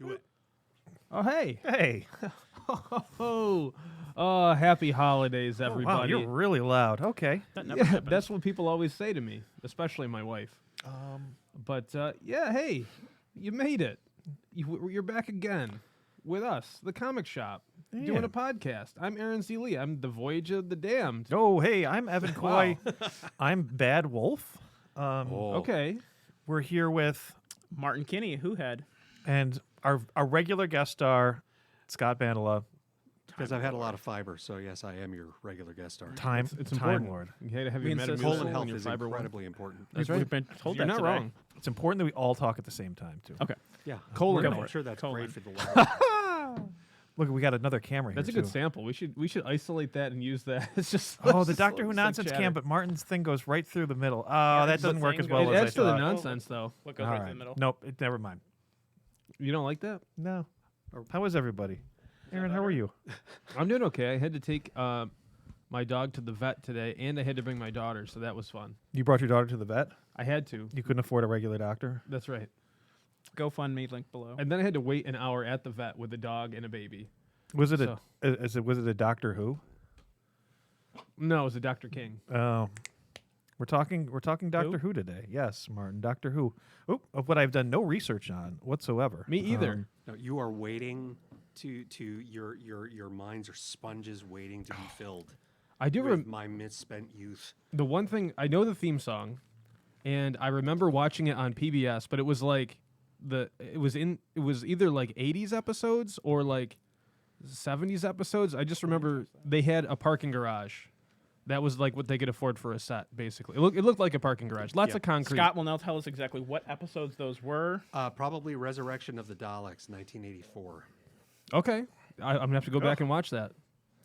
Do it. Oh, hey. Hey. Oh, happy holidays, Wow, everybody. you're really loud. Okay. That never Yeah, happens. that's what people always say to me, especially my wife. But yeah, hey, you made it. You're back again with us, the Comic Shop, doing Yeah. a podcast. I'm Aaron Z. Lee. I'm the Voyage of the Damned. Oh, hey, I'm Evan Coy. I'm Bad Wolf. Okay. We're here with, Martin Kinney, who had? and our regular guest star, Scott Bandla, Because I've had a lot of fiber, so yes, I am your regular guest star. Time It's Time important. Lord. You had to have We your insist- Metamucil Colon and health your is fiber one. incredibly important. That's right. We've been told You're that not today. wrong. It's important that we all talk at the same time, too. Okay. Yeah, Colon I'm health. sure that's Colon. great for the lab. Look, we got another camera That's a here, good too. sample. We should isolate that and use that. It's just Oh, the it's Doctor Who like nonsense chatter. cam, but Martin's thing goes right through the middle. Oh, that Martin's doesn't work thing as well goes- It as I adds to the thought. nonsense, though. What goes All right right. through the middle? Nope, never mind. You don't like that? No. How is everybody? Aaron, how are you? I'm doing okay. I had to take my dog to the vet today, and I had to bring my daughter, so that was fun. You brought your daughter to the vet? I had to. You couldn't afford a regular doctor? That's right. GoFundMe link below. And then I had to wait an hour at the vet with a dog and a baby. Was it So- was it a Doctor Who? No, it was a Dr. King. Oh, we're talking Doctor Who today. Yes, Martin, Doctor Who. Oop, of what I've done no research on whatsoever. Me either. No, you are waiting to your minds are sponges waiting to be filled I do with my misspent youth. the one thing I know the theme song, and I remember watching it on PBS, but it was like it was either like 80s episodes or like 70s episodes. I just remember they had a parking garage. That was like what they could afford for a set, basically. It looked like a parking garage. Lots Yeah. of concrete. Scott will now tell us exactly what episodes those were. Probably Resurrection of the Daleks, 1984. Okay, I'm gonna have to go back and watch that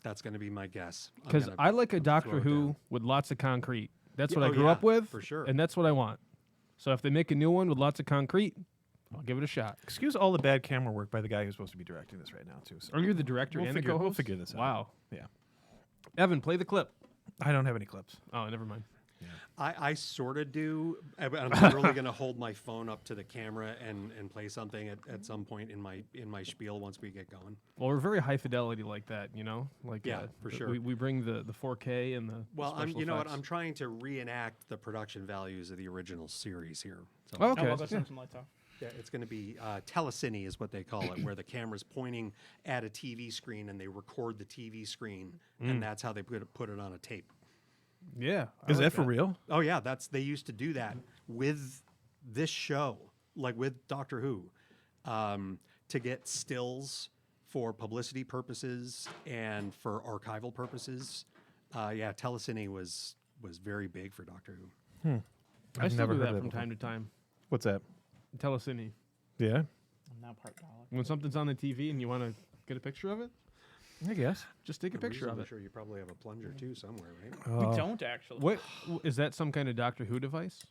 That's going to be my guess. I'm because gonna- I like a I'm Doctor throw it Who down. with lots of concrete. That's Yeah, what I oh, grew yeah, up with, for sure. and that's what I want. So if they make a new one with lots of concrete, I'll give it a shot. Excuse all the bad camera work by the guy who's supposed to be directing this right now too. So Or you're the director we'll and figure, the we'll co-host? figure this out. Wow. Yeah. Evan, play the clip. I don't have any clips. Oh, never mind. I sort of do. I'm literally going to hold my phone up to the camera and play something at some point in my spiel once we get going. Well, we're very high fidelity like that, you know? Like Yeah, for sure. We bring the 4K and the Well, special you know what? effects. I'm trying to reenact the production values of the original series here. So Oh, okay. Oh, well, let's Yeah. turn some lights off. yeah, it's going to be telecine is what they call it, where the camera's pointing at a TV screen and they record the TV screen, and that's how they put it on a tape. Yeah. I Is like that for real? Oh yeah, they used to do that with this show, like with Doctor Who, to get stills for publicity purposes and for archival purposes. Yeah, telecine was very big for Doctor Who. I I've still never do heard that of from that time to time. What's that? Telecine. Yeah, I'm now part Dalek. When something's on the TV and you want to get a picture of it, I guess. just take a picture of I'm it. sure you probably have a plunger too somewhere, right? We don't actually. What is that? Some kind of Doctor Who device? Is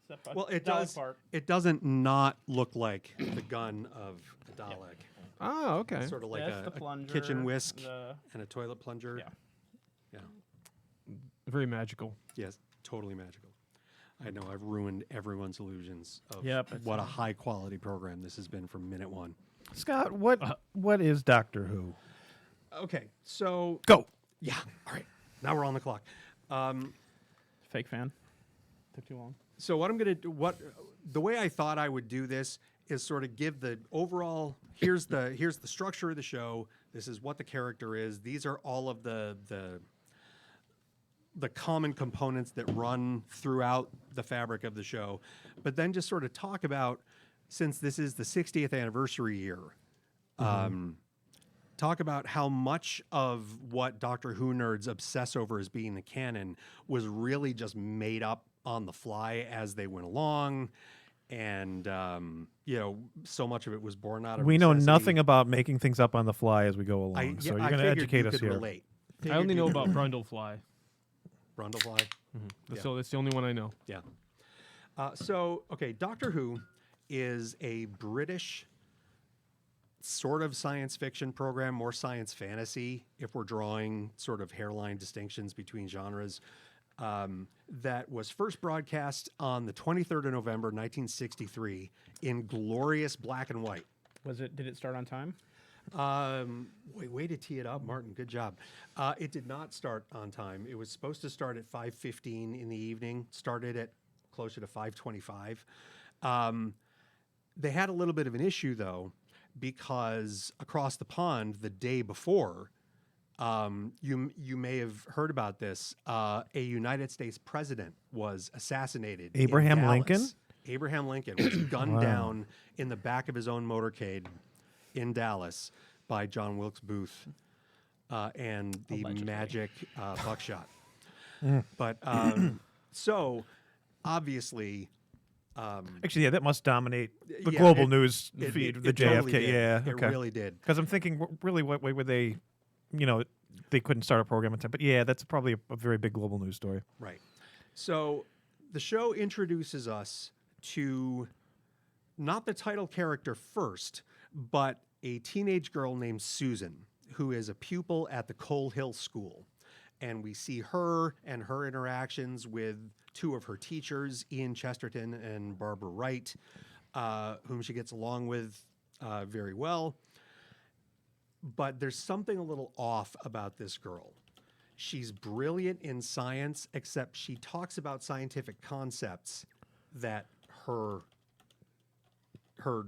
that part- Well, it Dalek does. Part. It doesn't not look like the gun of the Dalek. Oh, okay. It's sort of like That's the a plunger, kitchen whisk the- and a toilet plunger. Yeah. Yeah. Very magical. Yes, totally magical. I know I've ruined everyone's illusions of Yep, it's what a high quality program this has been from minute one. Scott, what is Doctor Who? Okay, so Go. yeah, all right. Now we're on the clock. Fake fan. Took too long. So what I'm gonna do, the way I thought I would do this is sort of give the overall. Here's the structure of the show. This is what the character is. These are all of the common components that run throughout the fabric of the show, but then just sort of talk about, since this is the 60th anniversary year, talk about how much of what Doctor Who nerds obsess over as being the canon was really just made up on the fly as they went along. And, so much of it was born out of We know necessity. nothing about making things up on the fly as we go along. I so you're I going to figured educate you us could here. Relate. I only Figured know you about could- Brundlefly. Brundlefly. Yeah. So that's the only one I know. Yeah. Okay, Doctor Who is a British sort of science fiction program, more science fantasy, if we're drawing sort of hairline distinctions between genres, that was first broadcast on the 23rd of November, 1963, in glorious black and white. Did it start on time? Way to tee it up, Martin. Good job. It did not start on time. It was supposed to start at 5:15 in the evening. Started at closer to 5:25. They had a little bit of an issue though, because across the pond the day before, you may have heard about this. A United States president was assassinated. in Abraham Dallas. Lincoln? Abraham Lincoln was gunned down in the back of his own motorcade in Dallas by John Wilkes Booth and the Allegedly. magic buckshot. But so obviously, Actually, yeah, that must dominate the yeah, global it- news it- feed. it- The it totally JFK, did. yeah, It okay. really did. Because I'm thinking, really, what way would they? They couldn't start a program on time. But yeah, that's probably a very big global news story. Right. So the show introduces us to not the title character first, but a teenage girl named Susan, who is a pupil at the Coal Hill School. And we see her and her interactions with two of her teachers, Ian Chesterton and Barbara Wright, whom she gets along with very well. But there's something a little off about this girl. She's brilliant in science, except she talks about scientific concepts that her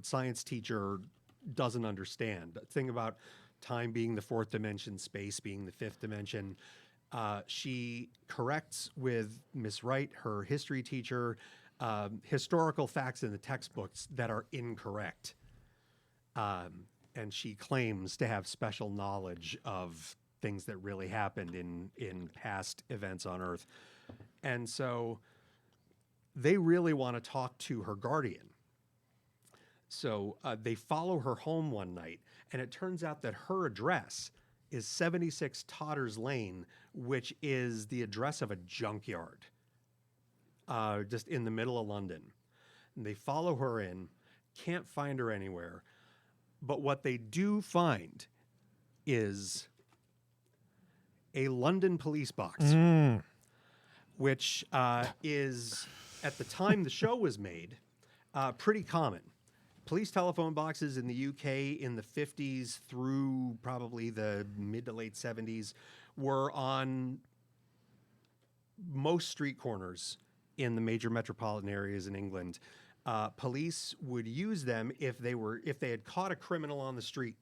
science teacher doesn't understand. The thing about time being the fourth dimension, space being the fifth dimension. She corrects with Miss Wright, her history teacher, historical facts in the textbooks that are incorrect. And she claims to have special knowledge of things that really happened in past events on Earth. And so they really want to talk to her guardian. So they follow her home one night, and it turns out that her address is 76 Totters Lane, which is the address of a junkyard, just in the middle of London. And they follow her in, can't find her anywhere. But what they do find is a London police box, which is, at the time the show was made, pretty common. Police telephone boxes in the UK in the 50s through probably the mid to late 70s were on most street corners in the major metropolitan areas in England. Police would use them if they had caught a criminal on the street.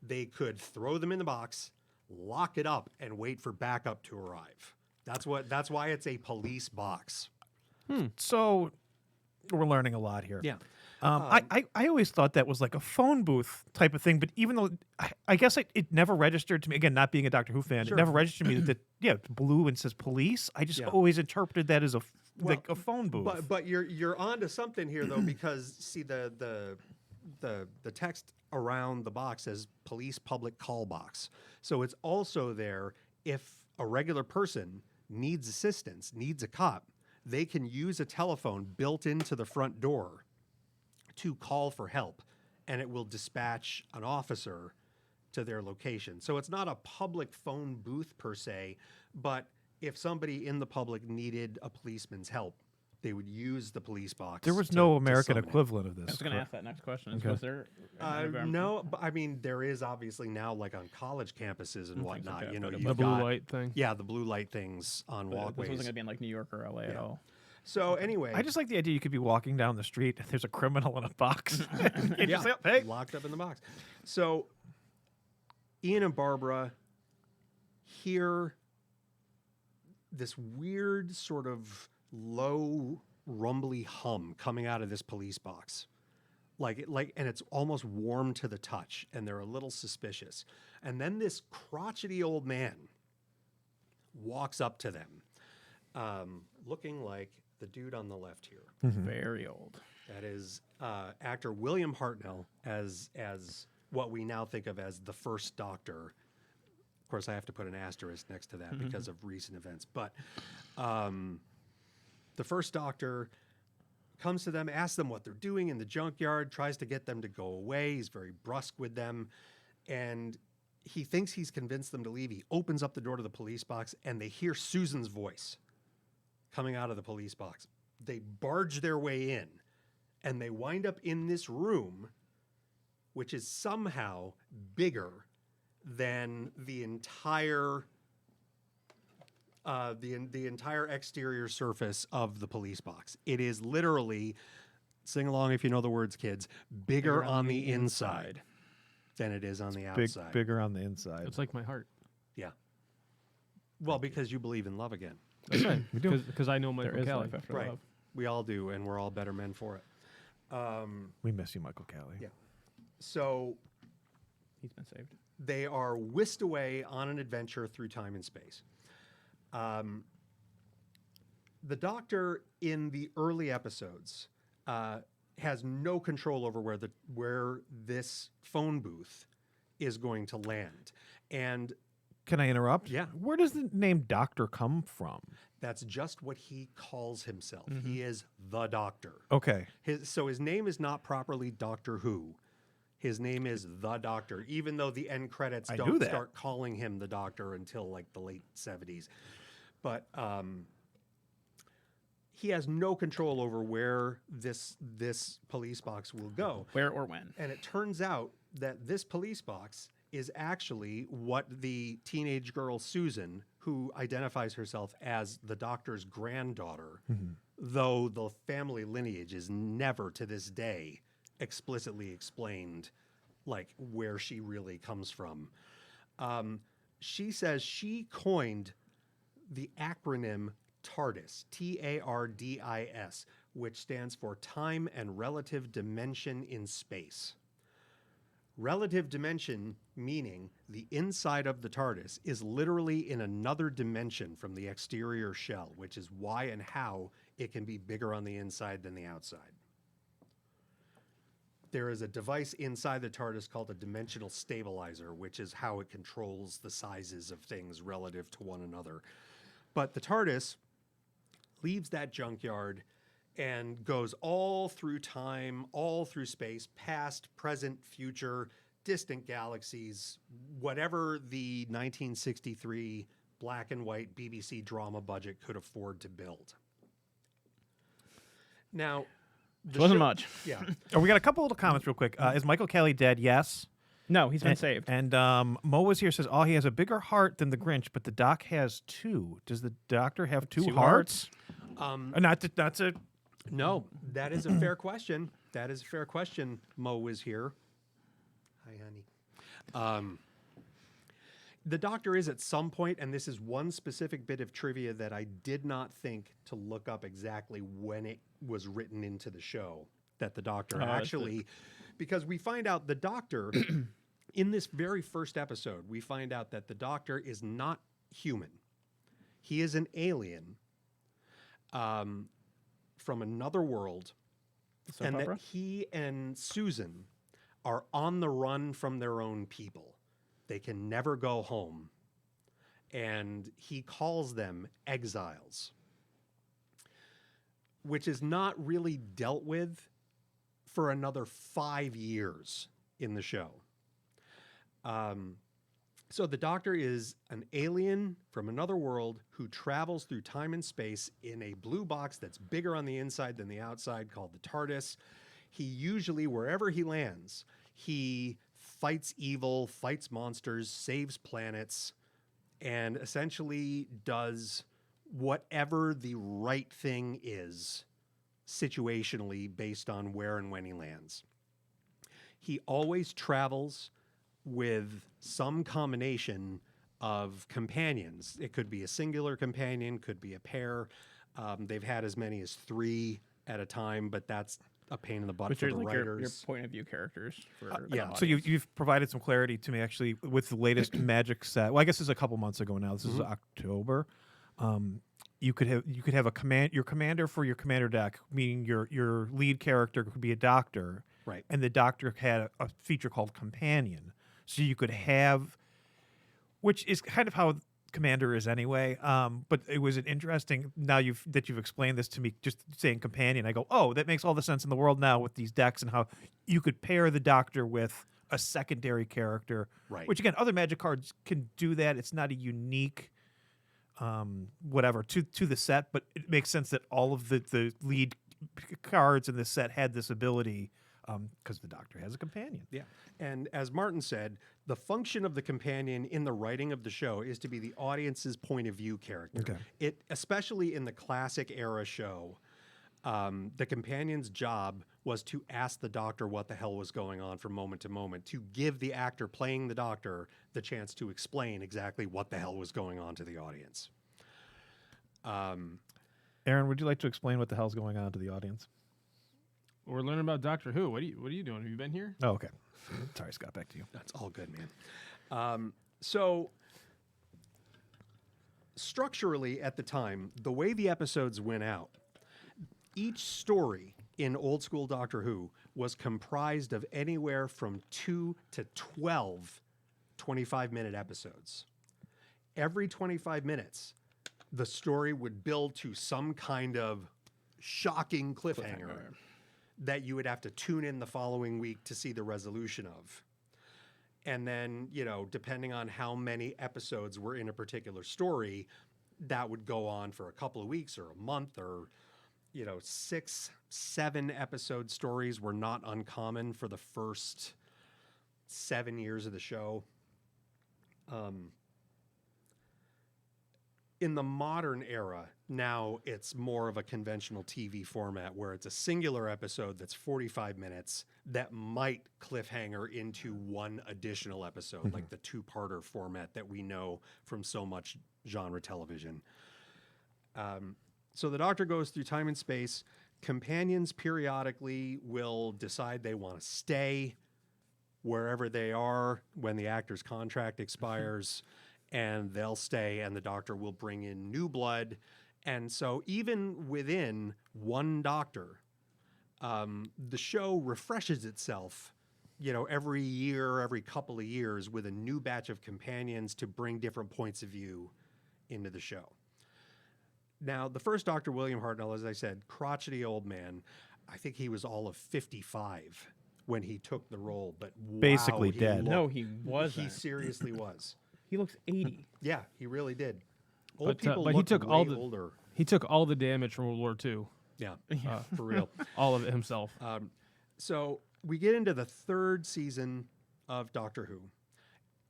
They could throw them in the box, lock it up, and wait for backup to arrive. That's why it's a police box. So we're learning a lot here. Yeah. I always thought that was like a phone booth type of thing, but even though I guess it never registered to me, again, not being a Doctor Who fan, Sure. it never registered to me that, it's blue and says police. I just Yeah. always interpreted that as a Well, phone booth. But you're onto something here though, because see the text around the box says police public call box. So it's also there if a regular person needs assistance, needs a cop, they can use a telephone built into the front door to call for help, and it will dispatch an officer to their location. So it's not a public phone booth per se, but if somebody in the public needed a policeman's help, they would use the police box. There was to- no to American summon it. equivalent of this. I was going to ask that next question. Okay. Was there an anagram? No, but I mean there is obviously now, like on college campuses and whatnot. that, You know, but you've The blue got- light thing. Yeah, the blue light things on But this walkways. wasn't going to be in like New York or LA at all. So anyway, I just like the idea you could be walking down the street and there's a criminal in a box. And you just say, hey. locked up in the box. So Ian and Barbara hear this weird sort of low rumbly hum coming out of this police box. And it's almost warm to the touch, and they're a little suspicious. And then this crotchety old man walks up to them, looking like the dude on the left here. Very old. That is actor William Hartnell as what we now think of as the first Doctor. Of course, I have to put an asterisk next to that because of recent events. But the first Doctor comes to them, asks them what they're doing in the junkyard, tries to get them to go away. He's very brusque with them. And he thinks he's convinced them to leave. He opens up the door to the police box, and they hear Susan's voice coming out of the police box. They barge their way in, and they wind up in this room which is somehow bigger than the entire the entire exterior surface of the police box. It is literally, sing along if you know the words, kids, bigger on the inside than it is on the outside. Bigger on the inside. It's like my heart. Yeah. Well, because you believe in love again. That's right. We do. Because I know Michael There is Kelly. life after Right. love. We all do, and we're all better men for it. We miss you, Michael Kelly. Yeah. So He's been saved. they are whisked away on an adventure through time and space. The Doctor in the early episodes has no control over where this phone booth is going to land, and Can I interrupt? Yeah. Where does the name Doctor come from? that's just what he calls himself. He is the Doctor. Okay. So his name is not properly Doctor Who. His name is the Doctor, even though the end credits I knew don't that. start calling him the Doctor until like the late 70s. But he has no control over where this police box will go. Where or when? And it turns out that this police box is actually what the teenage girl Susan, who identifies herself as the Doctor's granddaughter, though the family lineage is never to this day explicitly explained, like where she really comes from. She says she coined the acronym TARDIS, TARDIS, which stands for Time and Relative Dimension in Space. Relative dimension meaning the inside of the TARDIS is literally in another dimension from the exterior shell, which is why and how it can be bigger on the inside than the outside. There is a device inside the TARDIS called a dimensional stabilizer, which is how it controls the sizes of things relative to one another. But the TARDIS leaves that junkyard and goes all through time, all through space, past, present, future, distant galaxies, whatever the 1963 black and white BBC drama budget could afford to build. Now, Which wasn't much. Yeah. Oh, we got a couple little comments real quick. Is Michael Kelly dead? Yes. No, he's been saved. And Mo was here, says, he has a bigger heart than the Grinch, but the Doc has two. Does the Doctor have two hearts? Not to No, that is a fair question. That is a fair question. Mo is here. Hi, honey. The Doctor is at some point, and this is one specific bit of trivia that I did not think to look up exactly when it was written into the show, that the Doctor actually, because we find out the Doctor, in this very first episode, we find out that the Doctor is not human. He is an alien from another world, Soap and opera? that he and Susan are on the run from their own people. They can never go home. And he calls them exiles, which is not really dealt with for another 5 years in the show. So the Doctor is an alien from another world who travels through time and space in a blue box that's bigger on the inside than the outside, called the TARDIS. He usually, wherever he lands, he fights evil, fights monsters, saves planets, and essentially does whatever the right thing is situationally based on where and when he lands. He always travels with some combination of companions. It could be a singular companion, could be a pair. They've had as many as 3 at a time, but that's a pain in the butt Which for are the like writers. your point of view characters. For yeah. the So audience. you've provided some clarity to me actually with the latest Magic set. Well, I guess this is a couple months ago now. This is October. You could have your commander for your commander deck, meaning your lead character could be a Doctor, Right. and the Doctor had a feature called Companion. So you could have, which is kind of how Commander is anyway. But it was an interesting. Now you've explained this to me, just saying Companion, I go, oh, that makes all the sense in the world now with these decks and how you could pair the Doctor with a secondary character. Right. Which again, other Magic cards can do that. It's not a unique, whatever to the set, but it makes sense that all of the lead cards in the set had this ability because the Doctor has a companion. Yeah. And as Martin said, the function of the companion in the writing of the show is to be the audience's point of view character. Okay. It, especially in the classic era show, the companion's job was to ask the Doctor what the hell was going on from moment to moment, to give the actor playing the Doctor the chance to explain exactly what the hell was going on to the audience. Aaron, would you like to explain what the hell's going on to the audience? We're learning about Doctor Who. What are you doing? Have you been here? Oh, okay. Sorry, Scott, back to you. That's all good, man. So structurally at the time, the way the episodes went out, each story in old school Doctor Who was comprised of anywhere from 2 to 12 25-minute episodes. Every 25 minutes, the story would build to some kind of shocking cliffhanger that you would have to tune in the following week to see the resolution of. And then, you know, depending on how many episodes were in a particular story, that would go on for a couple of weeks or a month, or, you know, 6, 7 episode stories were not uncommon for the first 7 years of the show. In the modern era, now it's more of a conventional TV format where it's a singular episode that's 45 minutes that might cliffhanger into one additional episode, like the two-parter format that we know from so much genre television. So the Doctor goes through time and space. Companions periodically will decide they want to stay wherever they are when the actor's contract expires. And they'll stay, and the Doctor will bring in new blood. And so even within one Doctor, the show refreshes itself, you know, every year, every couple of years with a new batch of companions to bring different points of view into the show. Now, the first Doctor, William Hartnell, as I said, crotchety old man. I think he was all of 55 when he took the role, but wow, Basically he dead. looked- No, he wasn't. He seriously was. He looks 80. Yeah, he really did. Old But, people but he look took way all the older. he took all the damage from World War II, Yeah, for real. all of it himself. So we get into the third season of Doctor Who.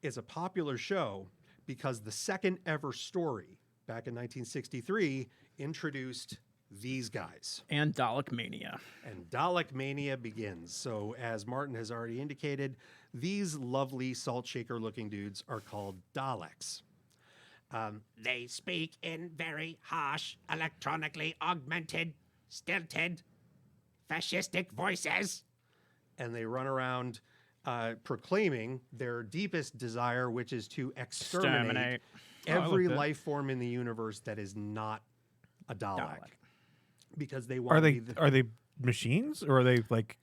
It's a popular show because the second ever story back in 1963 introduced these guys. And Dalek Mania. And Dalek Mania begins. So as Martin has already indicated, these lovely salt shaker looking dudes are called Daleks. They speak in very harsh, electronically augmented, stilted, fascistic voices. And they run around proclaiming their deepest desire, which is to exterminate every that. life form in the universe that is not a Dalek. Dalek. Because they want Are to they be the... are they machines or are they like?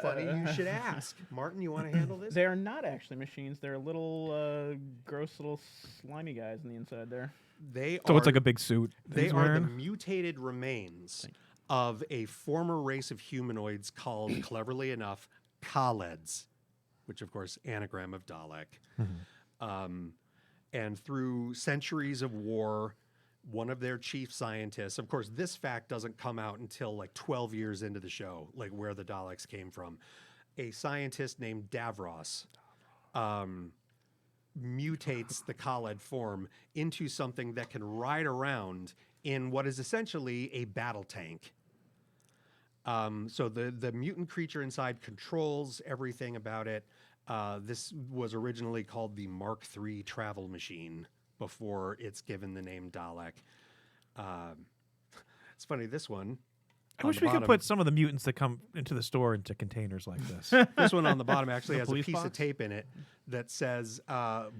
Funny you should ask. Martin, you want to handle this? They are not actually machines. They're little, gross little slimy guys on the inside there. They So are, it's like a big suit. that they he's are the wearing? mutated remains of a former race of humanoids called, cleverly enough, Khaleds, which of course anagram of Dalek. And through centuries of war, one of their chief scientists, of course, this fact doesn't come out until like 12 years into the show, like where the Daleks came from. A scientist named Davros mutates the Khaled form into something that can ride around in what is essentially a battle tank. So the mutant creature inside controls everything about it. This was originally called the Mark III travel machine before it's given the name Dalek. It's funny, this one. I on wish the we could bottom- put some of the mutants that come into the store into containers like this. This one on the bottom actually The has a police piece of box? tape in it that says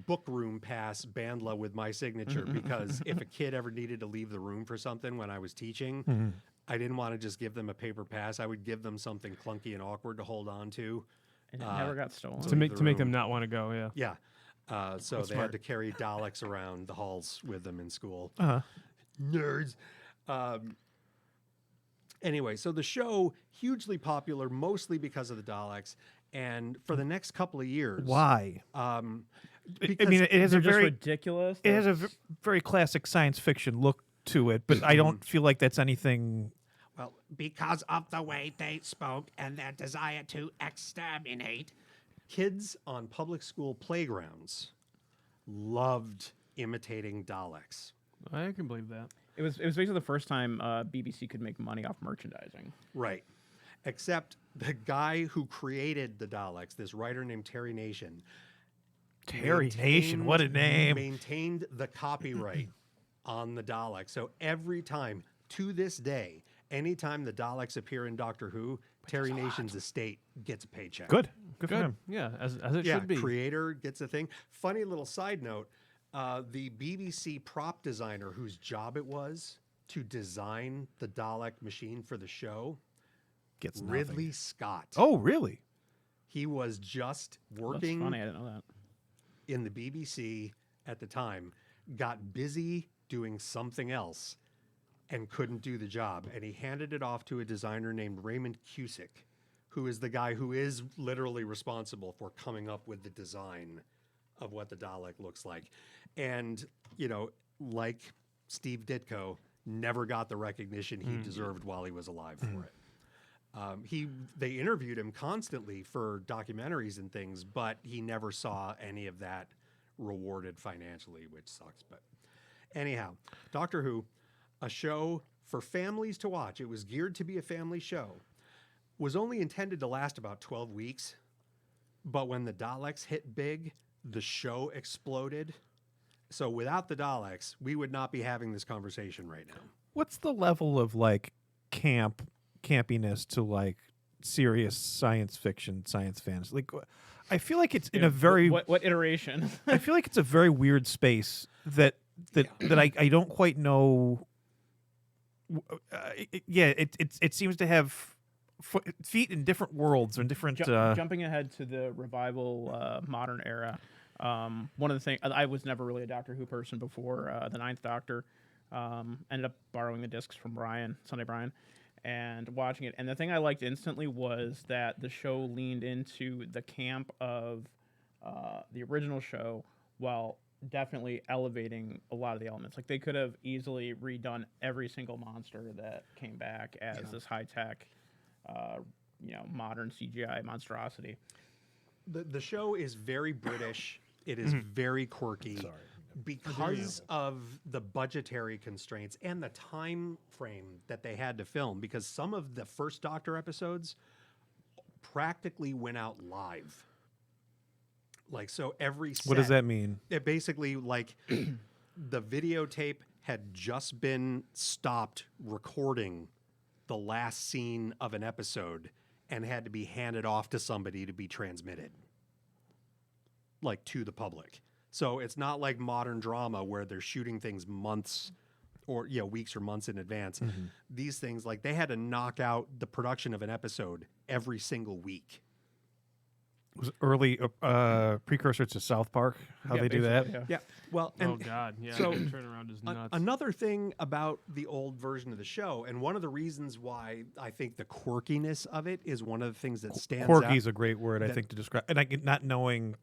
book room pass Bandla with my signature, because if a kid ever needed to leave the room for something when I was teaching, I didn't want to just give them a paper pass. I would give them something clunky and awkward to hold on to. And it never got stolen. to leave make the to make them room. not want to go. Yeah. Yeah. So That's they smart. had to carry Daleks around the halls with them in school. Uh-huh. Nerds. Anyway, so the show, hugely popular, mostly because of the Daleks. And for the next couple of years. Why? I I mean, it has They're a just very ridiculous. it has a very classic science fiction look to it, but I don't feel like that's anything Well, because of the way they spoke and their desire to exterminate. Kids on public school playgrounds loved imitating Daleks. I can believe that. It was basically the first time BBC could make money off merchandising. Right. Except the guy who created the Daleks, this writer named Terry Nation. Terry Nation, what a name. Maintained the copyright on the Daleks. So every time, to this day, anytime the Daleks appear in Doctor Who, Terry Nation's estate gets a paycheck. Good for Good. him. Yeah, as it Yeah, should be. creator gets a thing. Funny little side note, the BBC prop designer whose job it was to design the Dalek machine for the show, Gets nothing. Ridley Scott. Oh, really? He was just That's working funny. I didn't know that. in the BBC at the time, got busy doing something else and couldn't do the job. And he handed it off to a designer named Raymond Cusick, who is the guy who is literally responsible for coming up with the design of what the Dalek looks like. And, like Steve Ditko, never got the recognition he deserved while he was alive for it. They interviewed him constantly for documentaries and things, but he never saw any of that rewarded financially, which sucks. But anyhow, Doctor Who, a show for families to watch. It was geared to be a family show. Was only intended to last about 12 weeks, but when the Daleks hit big, the show exploded. So without the Daleks, we would not be having this conversation right now. What's the level of like campiness to like serious science fiction, science fantasy? Like, I feel like it's in a very. What iteration? I feel like it's a very weird space that I don't quite know. It seems to have feet in different worlds or in different. Jumping ahead to the revival modern era, one of the things I was never really a Doctor Who person before the Ninth Doctor. Ended up borrowing the discs from Sunday Brian, and watching it. And the thing I liked instantly was that the show leaned into the camp of the original show while definitely elevating a lot of the elements. Like they could have easily redone every single monster that came back as this high tech, modern CGI monstrosity. The show is very British. It is very quirky. Because of the budgetary constraints and the time frame that they had to film, because some of the first Doctor episodes practically went out live. Like, so every set, what does that mean? it basically, like, the videotape had just been stopped recording the last scene of an episode and had to be handed off to somebody to be transmitted, like, to the public. So it's not like modern drama where they're shooting things months or weeks or months in advance. These things, like, they had to knock out the production of an episode every single week. It was early precursor to South Park. How Yeah, they do basically, that? yeah. Well, Oh God, yeah. so- the turnaround is nuts. Another thing about the old version of the show, and one of the reasons why I think the quirkiness of it is one of the things that stands Quirky out. is a great word, I that- think, to describe. And not knowing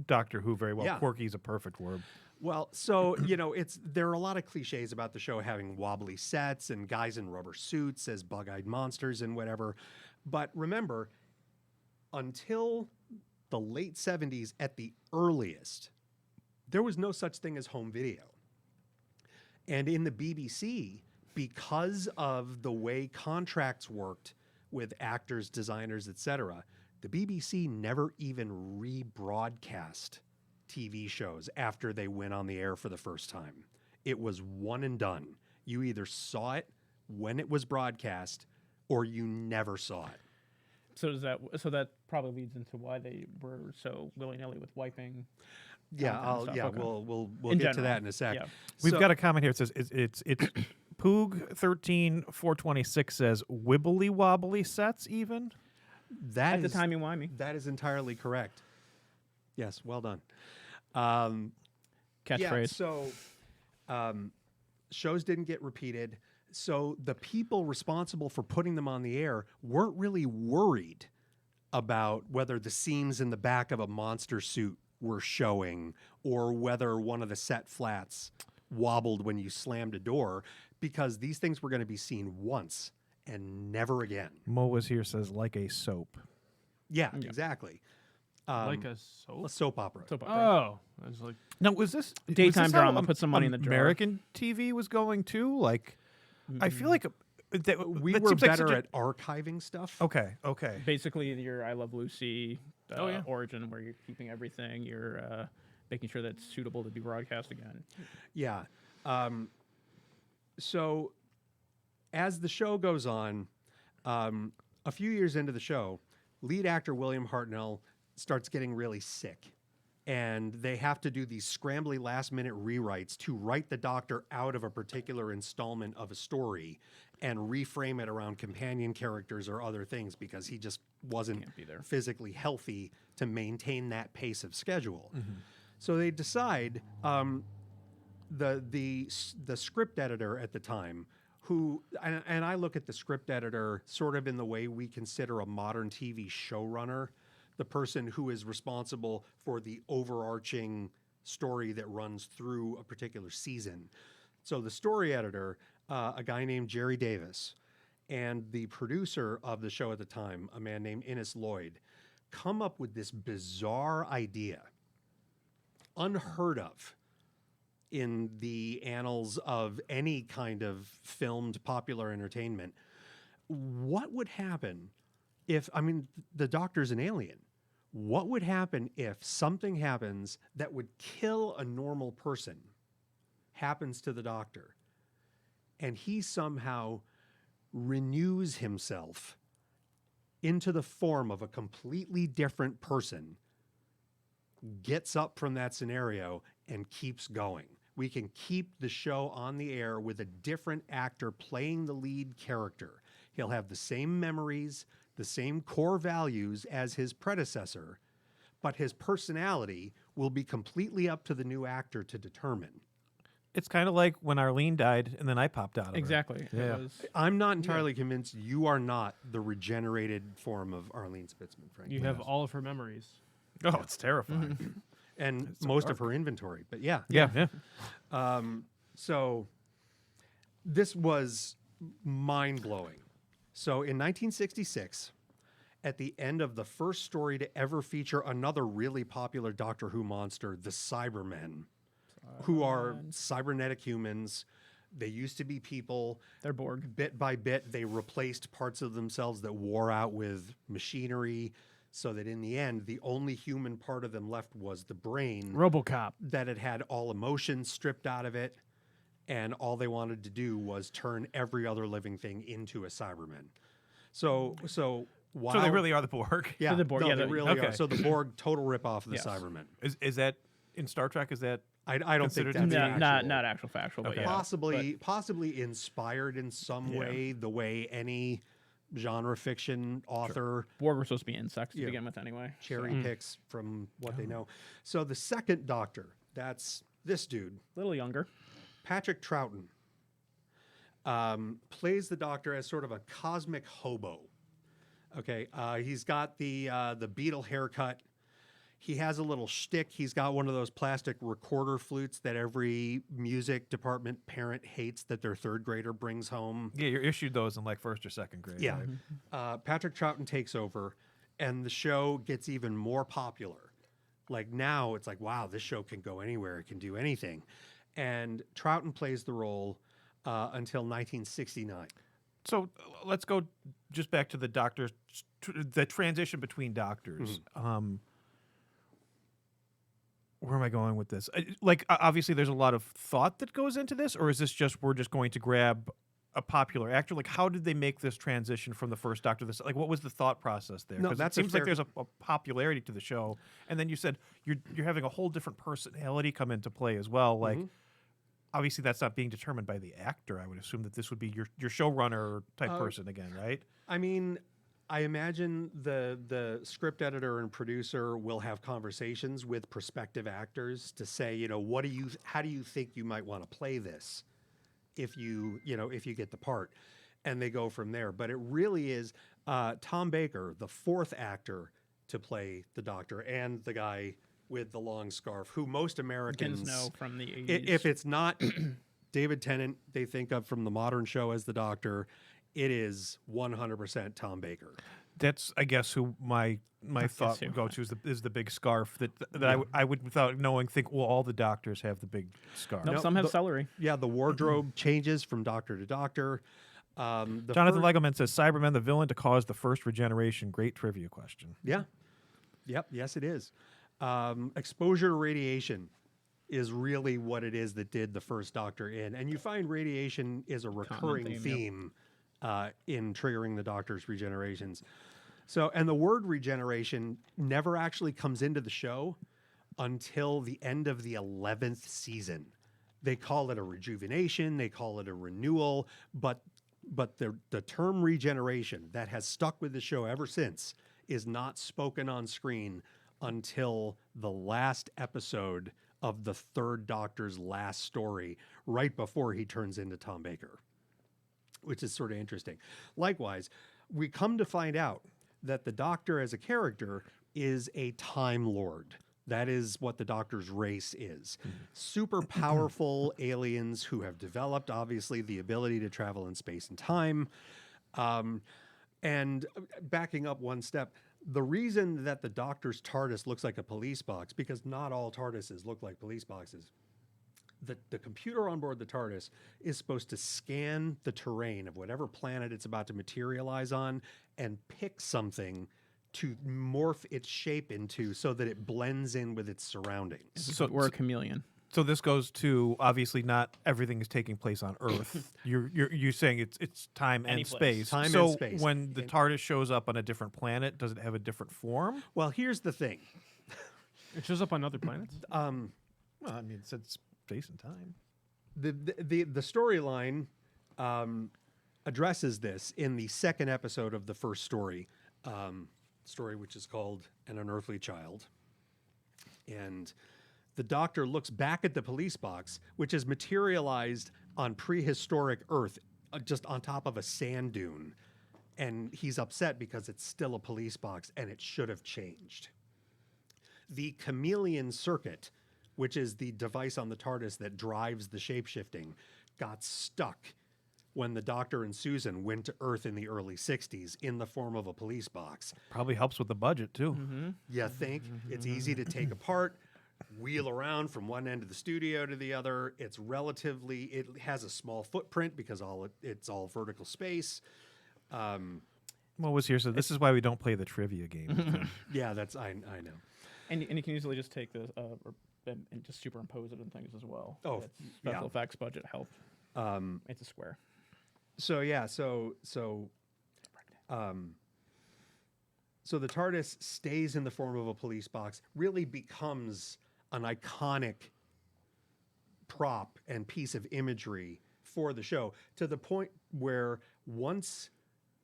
Doctor Who very well, Yeah. quirky is a perfect word. Well, so, there are a lot of cliches about the show having wobbly sets and guys in rubber suits as bug-eyed monsters and whatever. But remember, until the late 70s at the earliest, there was no such thing as home video. And in the BBC, because of the way contracts worked with actors, designers, etc., the BBC never even rebroadcast TV shows after they went on the air for the first time. It was one and done. You either saw it when it was broadcast or you never saw it. So that probably leads into why they were so willy-nilly with wiping. Yeah, content and stuff. Okay. we'll In get to general, that in a sec. yeah. We've So- got a comment here. It says it's Poog 13426 says wibbly wobbly sets even. that At the is- timey-wimey. That is entirely correct. Yes, well done. Catchphrase. Yeah, so shows didn't get repeated. So the people responsible for putting them on the air weren't really worried about whether the seams in the back of a monster suit were showing or whether one of the set flats wobbled when you slammed a door, because these things were going to be seen once and never again. Mo was here says like a soap. Yeah, exactly. Like a soap. A soap opera. Soap opera. Oh, I was like, Now, was this Daytime was this how drama, put some money in the jar. American TV was going too. Like, I feel like We that were seems like better such a- at archiving stuff. Okay, okay. Basically, your I Love Lucy yeah. origin, where you're keeping everything, you're making sure that it's suitable to be broadcast again. Yeah. So as the show goes on, a few years into the show, lead actor William Hartnell starts getting really sick. And they have to do these scrambly last minute rewrites to write the Doctor out of a particular installment of a story and reframe it around companion characters or other things because he just wasn't Can't be there. physically healthy to maintain that pace of schedule. So they decide the script editor at the time, who and I look at the script editor sort of in the way we consider a modern TV showrunner, the person who is responsible for the overarching story that runs through a particular season. So the story editor, a guy named Jerry Davis, and the producer of the show at the time, a man named Innes Lloyd, come up with this bizarre idea, unheard of in the annals of any kind of filmed popular entertainment. What would happen if, I mean, the Doctor's an alien. What would happen if something happens that would kill a normal person, happens to the Doctor, and he somehow renews himself into the form of a completely different person, gets up from that scenario, and keeps going? We can keep the show on the air with a different actor playing the lead character. He'll have the same memories, the same core values as his predecessor, but his personality will be completely up to the new actor to determine. It's kind of like when Arlene died and then I popped out of her. Exactly. Yeah. It was, I'm not entirely convinced you are not the regenerated form of Arlene Spitzman, frankly. you have all of her memories. Oh, it's terrifying. And most of her inventory, but yeah. yeah. So this was mind-blowing. So in 1966, at the end of the first story to ever feature another really popular Doctor Who monster, the Cybermen, who are cybernetic humans. They used to be people. they're Borg. Bit by bit, they replaced parts of themselves that wore out with machinery, so that in the end, the only human part of them left was the brain RoboCop. that had all emotion stripped out of it, and all they wanted to do was turn every other living thing into a Cyberman. So while So they really are the Borg. yeah, the Borg, no, yeah, they the- really are. okay. So the Borg total ripoff of the Yes. Cybermen. Is that in Star Trek? Is that I don't think Considered that's to be- Not actual factual, but Okay. yeah. possibly inspired in some Yeah. way, the way any genre fiction author Borg were supposed to be insects to Yeah. begin with, anyway. cherry so. picks from what they know. So the second Doctor, that's this dude, A little younger. Patrick Troughton, plays the Doctor as sort of a cosmic hobo. Okay, he's got the Beatle haircut. He has a little shtick. He's got one of those plastic recorder flutes that every music department parent hates that their third grader brings home. yeah? You're issued those in like first or second grade. Yeah. right? Patrick Troughton takes over, and the show gets even more popular. Like now, it's like, wow, this show can go anywhere. It can do anything. And Troughton plays the role until 1969. So let's go just back to the Doctors, the transition between Doctors. Where am I going with this? Like, obviously, there's a lot of thought that goes into this, or is this just we're just going to grab a popular actor? Like, how did they make this transition from the first Doctor? This, like, what was the thought process there? No, 'Cause that's it a seems like fair- there's a popularity to the show, and then you said you're having a whole different personality come into play as well. Like, obviously, that's not being determined by the actor. I would assume that this would be your showrunner type person again, right? I mean, I imagine the script editor and producer will have conversations with prospective actors to say, you know, how do you think you might want to play this if you get the part, and they go from there. But it really is Tom Baker, the fourth actor to play the Doctor, and the guy with the long scarf, who most Americans Know from the 80s. if it's not David Tennant, they think of from the modern show as the Doctor. it is 100% Tom Baker. That's, I guess, who my thought too. would go to is the big scarf that I would, without knowing, think, well, all the doctors have the big scarf. Nope, Nope, some have the- celery. Yeah, the wardrobe changes from doctor to doctor. The Jonathan fir- Legoman says Cybermen, the villain to cause the first regeneration. Great trivia question. Yeah. Yep. Yes, it is. Exposure to radiation is really what it is that did the first Doctor in, and you find radiation is a recurring theme, theme in triggering the Doctor's regenerations. So, and the word regeneration never actually comes into the show until the end of the 11th season. They call it a rejuvenation, they call it a renewal, but the term regeneration that has stuck with the show ever since is not spoken on screen until the last episode of the third Doctor's last story, right before he turns into Tom Baker, which is sort of interesting. Likewise, we come to find out that the Doctor as a character is a Time Lord. That is what the Doctor's race is. Super powerful aliens who have developed, obviously, the ability to travel in space and time. And backing up one step, the reason that the Doctor's TARDIS looks like a police box, because not all TARDISes look like police boxes. The computer on board the TARDIS is supposed to scan the terrain of whatever planet it's about to materialize on and pick something to morph its shape into so that it blends in with its surroundings. So we're a chameleon. So this goes to, obviously not everything is taking place on Earth. You're saying it's time Any and place. space. Time and so space. when the TARDIS shows up on a different planet, does it have a different form? Well, here's the thing. It shows up on other planets. Well, I mean, it said space and time. The storyline addresses this in the second episode of the first story, which is called An Unearthly Child. And the Doctor looks back at the police box, which is materialized on prehistoric Earth, just on top of a sand dune. And he's upset because it's still a police box and it should have changed. The chameleon circuit, which is the device on the TARDIS that drives the shapeshifting, got stuck when the Doctor and Susan went to Earth in the early 60s in the form of a police box. Probably helps with the budget, too. You think it's easy to take apart, wheel around from one end of the studio to the other. It has a small footprint because it's all vertical space. What was here? So this is why we don't play the trivia game. Yeah, I know. And you can easily just take this and just superimpose it in things as well. Oh, It's special yeah. effects budget helped. It's a square. So yeah, so the TARDIS stays in the form of a police box, really becomes an iconic prop and piece of imagery for the show, to the point where once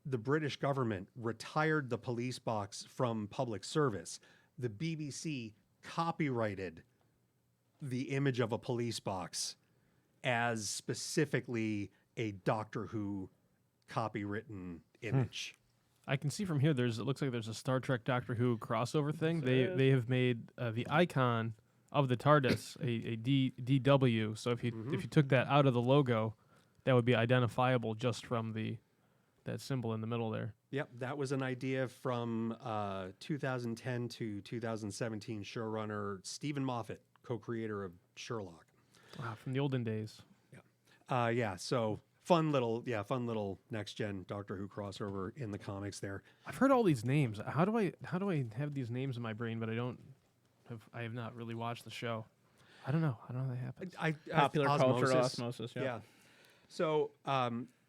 the British government retired the police box from public service, the BBC copyrighted the image of a police box as specifically a Doctor Who copywritten image. I can see from here. It looks like there's a Star Trek Doctor Who crossover thing. They have made the icon of the TARDIS a DW. So if you took that out of the logo, that would be identifiable just from that symbol in the middle there. Yep, that was an idea from 2010 to 2017 showrunner Stephen Moffat, co-creator of Sherlock. Wow, from the olden days. So fun little next gen Doctor Who crossover in the comics there. I've heard all these names. How do I have these names in my brain, but I have not really watched the show. I don't know how that happens. Popular culture osmosis. Yeah. So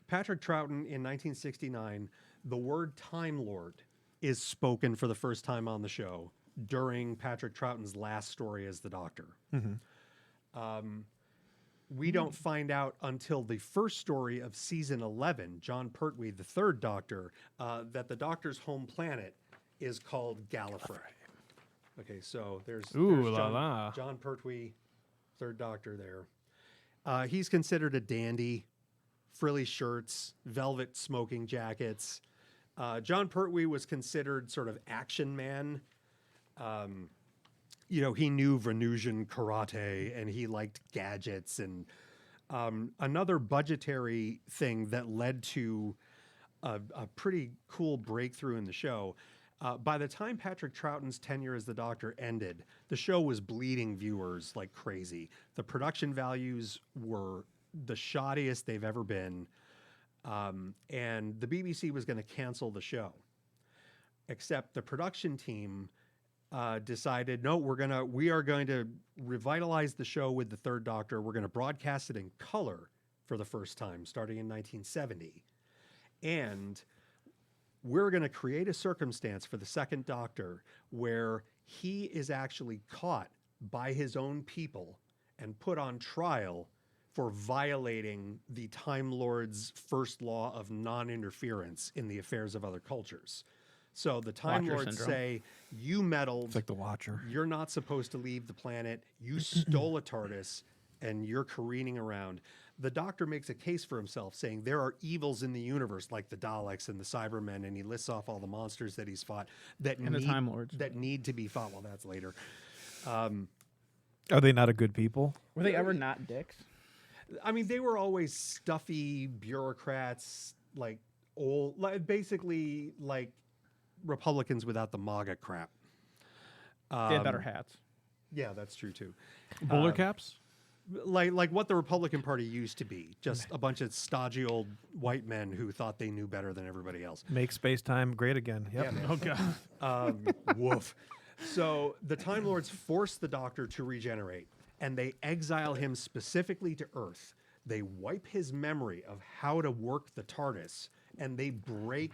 Patrick Troughton in 1969, the word Time Lord is spoken for the first time on the show during Patrick Troughton's last story as the Doctor. We don't find out until the first story of season 11, John Pertwee, the third Doctor, that the Doctor's home planet is called Gallifrey. Okay, so there's John Pertwee, third Doctor there. He's considered a dandy, frilly shirts, velvet smoking jackets. John Pertwee was considered sort of action man. He knew Venusian karate and he liked gadgets. And another budgetary thing that led to a pretty cool breakthrough in the show. By the time Patrick Troughton's tenure as the Doctor ended, the show was bleeding viewers like crazy. The production values were the shoddiest they've ever been, and the BBC was going to cancel the show. Except the production team decided, no, we are going to revitalize the show with the Third Doctor. We're going to broadcast it in color for the first time, starting in 1970. And we're going to create a circumstance for the Second Doctor where he is actually caught by his own people and put on trial for violating the Time Lord's first law of non-interference in the affairs of other cultures. So the Time Watcher Lords syndrome. say, you meddled, It's like the Watcher. you're not supposed to leave the planet, you stole a TARDIS, and you're careening around. The Doctor makes a case for himself, saying there are evils in the universe, like the Daleks and the Cybermen, and he lists off all the monsters that he's fought that And the Time Lords. that need to be fought. Well, that's later. Are they not a good people? Were they ever not dicks? I mean, they were always stuffy bureaucrats, like basically like Republicans without the MAGA crap. They had better hats. Yeah, that's true too. Bowler caps. Like what the Republican Party used to be, just a bunch of stodgy old white men who thought they knew better than everybody else. Make space time great again. Yep. Yeah, man. Oh god. Woof. So the Time Lords force the Doctor to regenerate, and they exile him specifically to Earth. They wipe his memory of how to work the TARDIS, and they break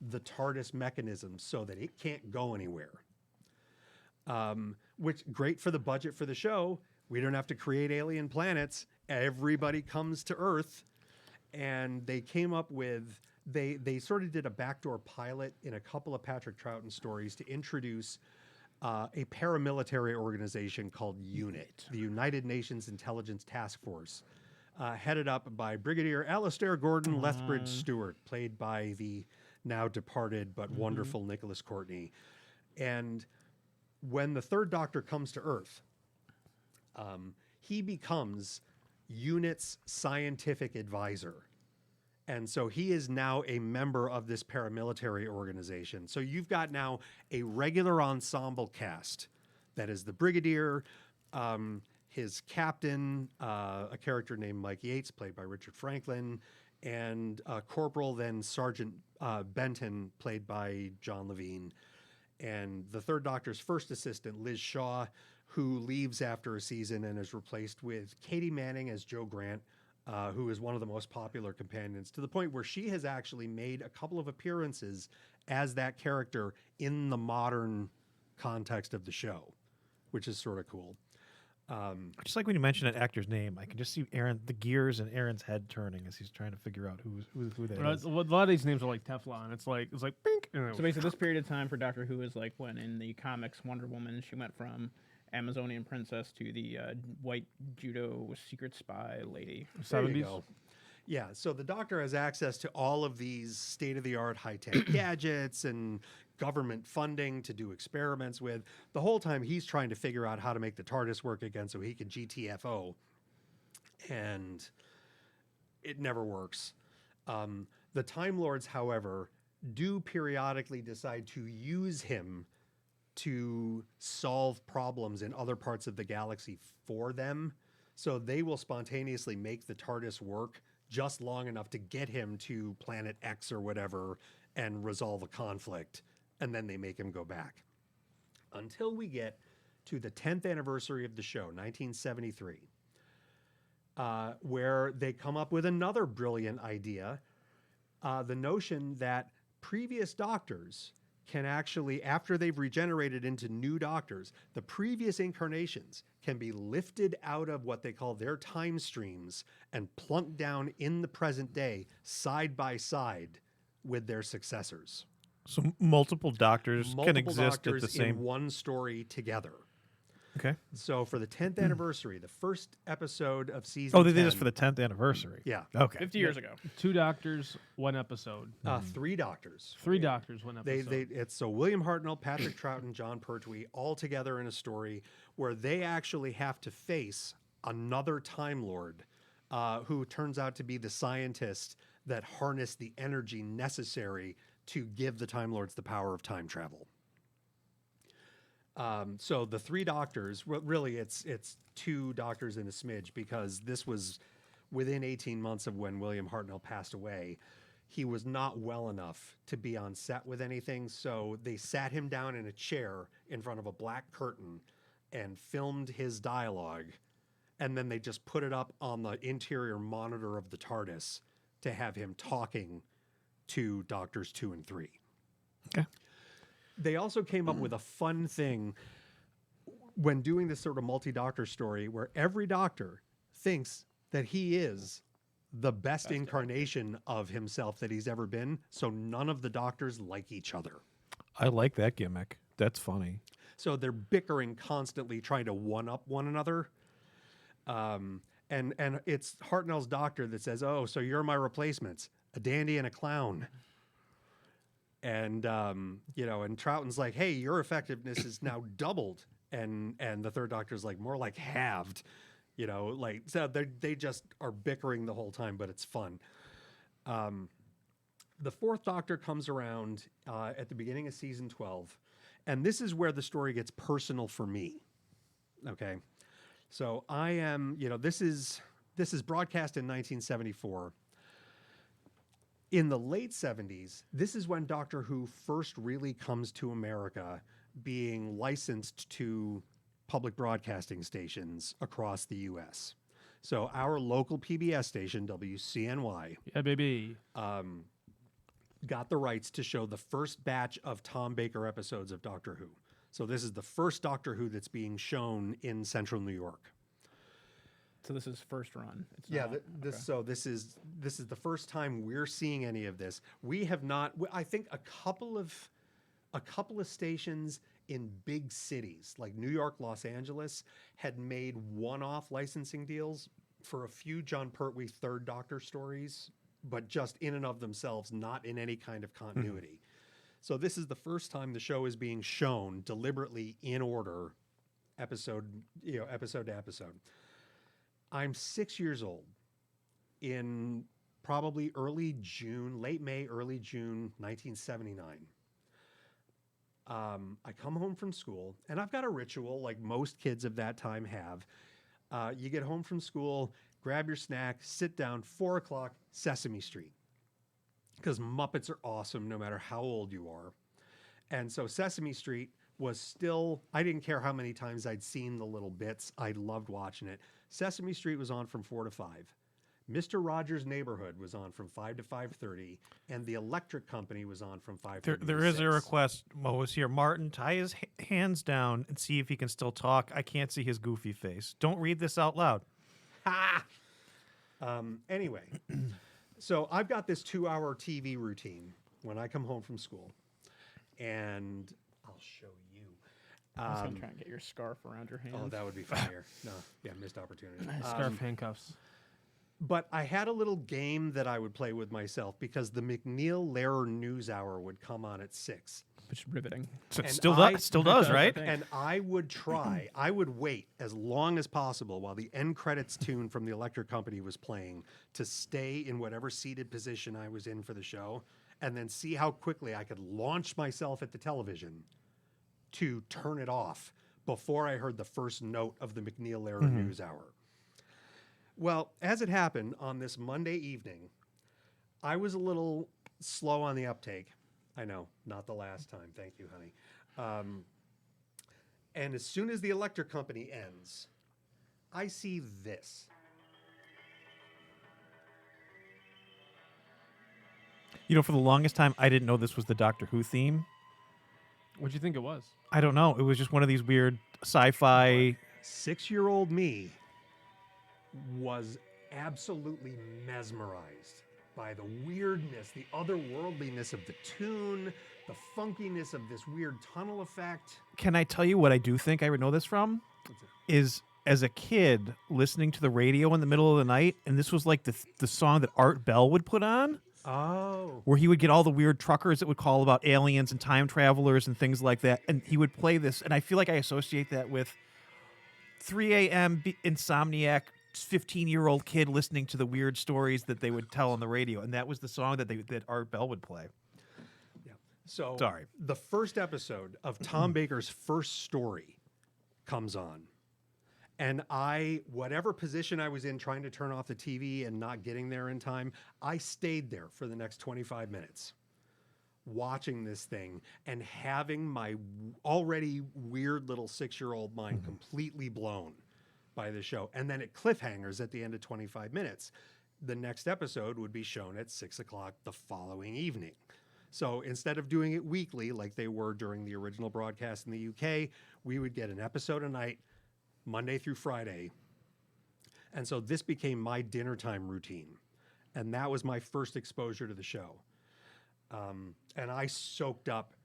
the TARDIS mechanism so that it can't go anywhere. Which great for the budget for the show. We don't have to create alien planets. Everybody comes to Earth, and they came up with they sort of did a backdoor pilot in a couple of Patrick Troughton stories to introduce a paramilitary organization called UNIT, the United Nations Intelligence Task Force, headed up by Brigadier Alastair Gordon Lethbridge Stewart, played by the now departed but wonderful Nicholas Courtney. And when the Third Doctor comes to Earth, he becomes UNIT's scientific advisor. And so he is now a member of this paramilitary organization. So you've got now a regular ensemble cast that is the Brigadier, his captain, a character named Mike Yates, played by Richard Franklin, and Corporal, then Sergeant Benton, played by John Levine, and the Third Doctor's first assistant, Liz Shaw, who leaves after a season and is replaced with Katie Manning as Jo Grant, who is one of the most popular companions, to the point where she has actually made a couple of appearances as that character in the modern context of the show, which is sort of cool. Just like when you mention an actor's name, I can just see the gears in Aaron's head turning as he's trying to figure out who that is. A lot of these names are like Teflon. It's like pink. And So basically, this period of time for Doctor Who is like when in the comics Wonder Woman, she went from Amazonian princess to the white judo secret spy lady. There you 70s. go. Yeah, so the Doctor has access to all of these state-of-the-art high-tech gadgets and government funding to do experiments with. The whole time he's trying to figure out how to make the TARDIS work again so he can GTFO, and it never works. The Time Lords, however, do periodically decide to use him to solve problems in other parts of the galaxy for them. So they will spontaneously make the TARDIS work just long enough to get him to planet X or whatever and resolve a conflict. And then they make him go back. Until we get to the 10th anniversary of the show, 1973, where they come up with another brilliant idea. The notion that previous Doctors can actually, after they've regenerated into new Doctors, the previous incarnations can be lifted out of what they call their time streams and plunked down in the present day, side by side with their successors. So multiple doctors can Multiple exist Doctors at the same. in one story together. Okay. So for the 10th anniversary, the first episode of season Oh, they did 10, this for the 10th anniversary. Yeah. Okay. 50 years ago. 2 Doctors, 1 episode. 3 Doctors. 3 Doctors, 1 episode. It's so William Hartnell, Patrick Troughton, John Pertwee all together in a story where they actually have to face another Time Lord who turns out to be the scientist that harnessed the energy necessary to give the Time Lords the power of time travel. So the three doctors, really it's two doctors and a smidge, because this was within 18 months of when William Hartnell passed away. He was not well enough to be on set with anything, so they sat him down in a chair in front of a black curtain and filmed his dialogue, and then they just put it up on the interior monitor of the TARDIS to have him talking to Doctors 2 and 3. Okay. They also came up with a fun thing when doing this sort of multi-doctor story where every doctor thinks that he is the best incarnation of himself that he's ever been, so none of the doctors like each other. I like that gimmick. That's funny. So they're bickering constantly, trying to one-up one another. And it's Hartnell's doctor that says, "Oh, so you're my replacements, a dandy and a clown." And and Troughton's like, "Hey, your effectiveness is now doubled," and the third doctor's like, "More like halved." So they just are bickering the whole time, but it's fun. The fourth doctor comes around at the beginning of season 12, and this is where the story gets personal for me. Okay, so I am, this is broadcast in 1974. In the late 70s, this is when Doctor Who first really comes to America, being licensed to public broadcasting stations across the U.S. So our local PBS station, WCNY, Yeah, baby. got the rights to show the first batch of Tom Baker episodes of Doctor Who. So this is the first Doctor Who that's being shown in central New York. So this is first run. It's Yeah, not- this is the first time we're seeing any of this. We have not. I think a couple of stations in big cities like New York, Los Angeles had made one-off licensing deals for a few John Pertwee Third Doctor stories, but just in and of themselves, not in any kind of continuity. So this is the first time the show is being shown deliberately in order, episode to episode. I'm 6 years old in probably late May, early June, 1979. I come home from school, and I've got a ritual like most kids of that time have. You get home from school, grab your snack, sit down, 4 o'clock, Sesame Street. Because Muppets are awesome no matter how old you are. And so Sesame Street was still, I didn't care how many times I'd seen the little bits. I loved watching it. Sesame Street was on from 4 to 5. Mr. Rogers' Neighborhood was on from 5 to 5:30, and The Electric Company was on from 5:30 to There is a 6. request. Mo was here. Martin, tie his hands down and see if he can still talk. I can't see his goofy face. Don't read this out loud. Ha! Anyway, so I've got this 2-hour TV routine when I come home from school, and I'll show you. I was gonna try and get your scarf around your hands. Oh, that would be fire. No, yeah, missed opportunity. Scarf handcuffs. But I had a little game that I would play with myself because the McNeil Lehrer News Hour would come on at 6. Which is riveting. So it And still I- does, still does, right? And I would wait as long as possible while the end credits tune from the Electric Company was playing to stay in whatever seated position I was in for the show, and then see how quickly I could launch myself at the television to turn it off before I heard the first note of the McNeil Lehrer News Hour. Well, as it happened on this Monday evening, I was a little slow on the uptake. I know, not the last time. Thank you, honey. And as soon as the Electric Company ends, I see this. For the longest time, I didn't know this was the Doctor Who theme. What'd you think it was? I don't know. It was just one of these weird sci-fi. 6-year-old me was absolutely mesmerized by the weirdness, the otherworldliness of the tune, the funkiness of this weird tunnel effect. Can I tell you what I do think I would know this from? Is as a kid listening to the radio in the middle of the night, and this was like the song that Art Bell would put on, Oh. where he would get all the weird truckers that would call about aliens and time travelers and things like that, and he would play this, and I feel like I associate that with 3 a.m. Insomniac 15-year-old kid listening to the weird stories that they would tell on the radio, and that was the song that Art Bell would play. So Sorry. the first episode of Tom Baker's first story comes on. And whatever position I was in trying to turn off the TV and not getting there in time, I stayed there for the next 25 minutes watching this thing and having my already weird little 6-year-old mind completely blown by the show. And then it cliffhangers at the end of 25 minutes. The next episode would be shown at 6 o'clock the following evening. So instead of doing it weekly like they were during the original broadcast in the UK, we would get an episode a night, Monday through Friday. And so this became my dinner time routine. And that was my first exposure to the show. And I soaked up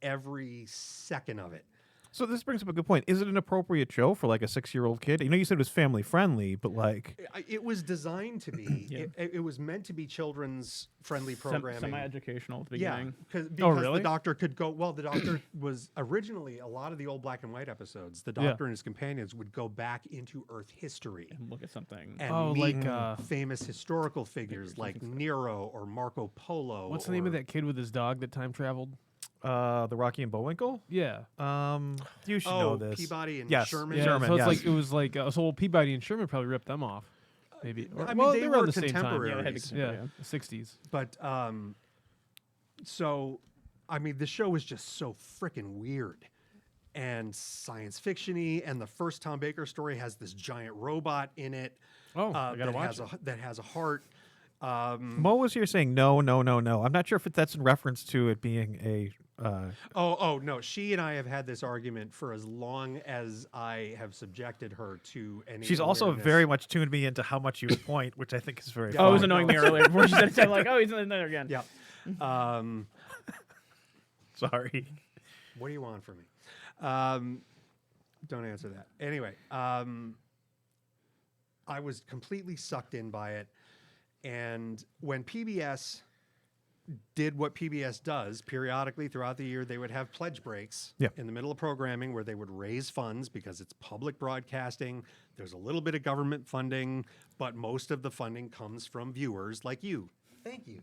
every second of it. So this brings up a good point. Is it an appropriate show for like a 6-year-old kid? You know, you said it was family friendly, but like It was designed to be. It was meant to be children's friendly programming. Semi-educational at the Yeah, beginning. because really? the doctor could go. Well, the doctor was originally a lot of the old black and white episodes. The doctor and his companions would go back into Earth history And look at something. and like, meet famous historical figures like Nero or Marco Polo. What's the name of or- that kid with his dog that time traveled? the Rocky and Bullwinkle. Yeah. You should Oh, know this. Peabody and Yes. Sherman. Yeah, Sherman, so yes. it was like so old Peabody and Sherman probably ripped them off. Maybe. I mean, well, they were around were the same time. contemporaries. Yeah, they had to Yeah, consider, the 60s. But so, I mean, the show was just so freaking weird and science fiction-y. And the first Tom Baker story has this giant robot in it. Oh, I gotta that watch has that has a heart. Mo was here saying no, no, no, no. I'm not sure if that's in reference to it being a. Oh no! She and I have had this argument for as long as I have subjected her to any. She's also awareness. very much tuned me into how much you point, which I think is very. Oh, it was fun. annoying me earlier before she said it. I'm like, oh, he's in there again. Yeah. Sorry. What do you want from me? Don't answer that. Anyway, I was completely sucked in by it, and when PBS did what PBS does periodically throughout the year, they would have pledge breaks in the middle of programming where they would raise funds because it's public broadcasting. There's a little bit of government funding, but most of the funding comes from viewers like you. Thank you.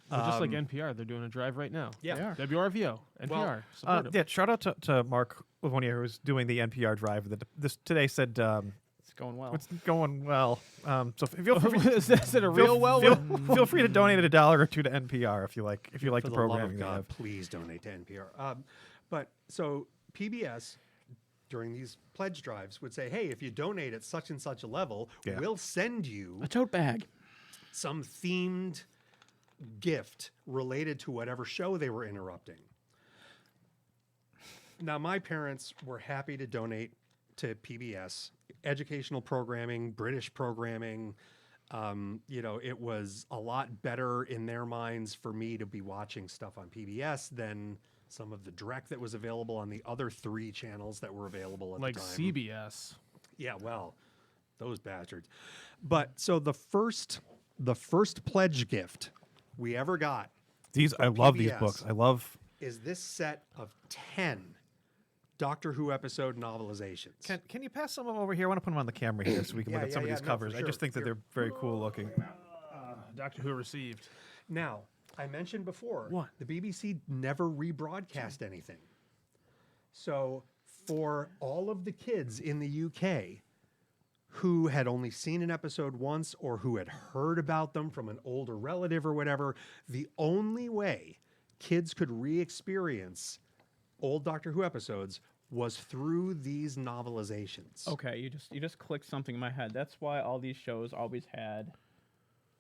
Well, just like NPR, they're doing a drive right now. Yeah. WRVO, NPR. support 'em. Yeah, shout out to Mark Livonia, who's doing the NPR drive. This today said It's going well. it's going well. So feel free, Is it a real well? feel free to donate $1 or $2 to NPR if you like the For the love programming of they God, have. please donate to NPR. But so PBS during these pledge drives would say, hey, if you donate at such and such a level, Yeah. we'll send you A tote bag. some themed gift related to whatever show they were interrupting. Now, my parents were happy to donate to PBS, educational programming, British programming. It was a lot better in their minds for me to be watching stuff on PBS than some of the direct that was available on the other 3 channels that were available at Like the time. CBS. Yeah, well, those bastards. But so the first pledge gift we ever got I love these PBS. books. I love. is this set of 10 Doctor Who episode novelizations. Can you pass some of them over here? I want to put them on the camera here so we can Yeah, look at some yeah, of these yeah, no, covers. for I just sure. think that Here. they're very cool looking. Doctor Who received. Now, I mentioned before, What? the BBC never rebroadcast anything. So for all of the kids in the UK who had only seen an episode once or who had heard about them from an older relative or whatever, the only way kids could re-experience old Doctor Who episodes was through these novelizations. Okay, you just clicked something in my head. That's why all these shows always had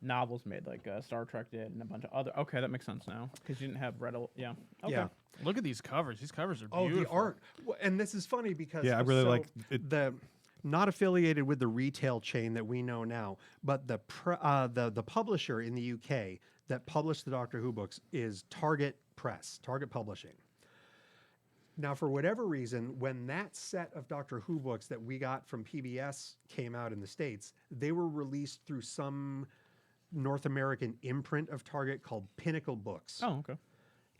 novels made, like Star Trek did, and a bunch of other. Okay, that makes sense now because you didn't have yeah. Okay. Yeah. Look at these covers. These covers are Oh, beautiful. the art. And this is funny because Yeah, I really so like it. the not affiliated with the retail chain that we know now, but the publisher in the UK that published the Doctor Who books is Target Press, Target Publishing. Now, for whatever reason, when that set of Doctor Who books that we got from PBS came out in the States, they were released through some North American imprint of Target called Pinnacle Books. Oh, okay.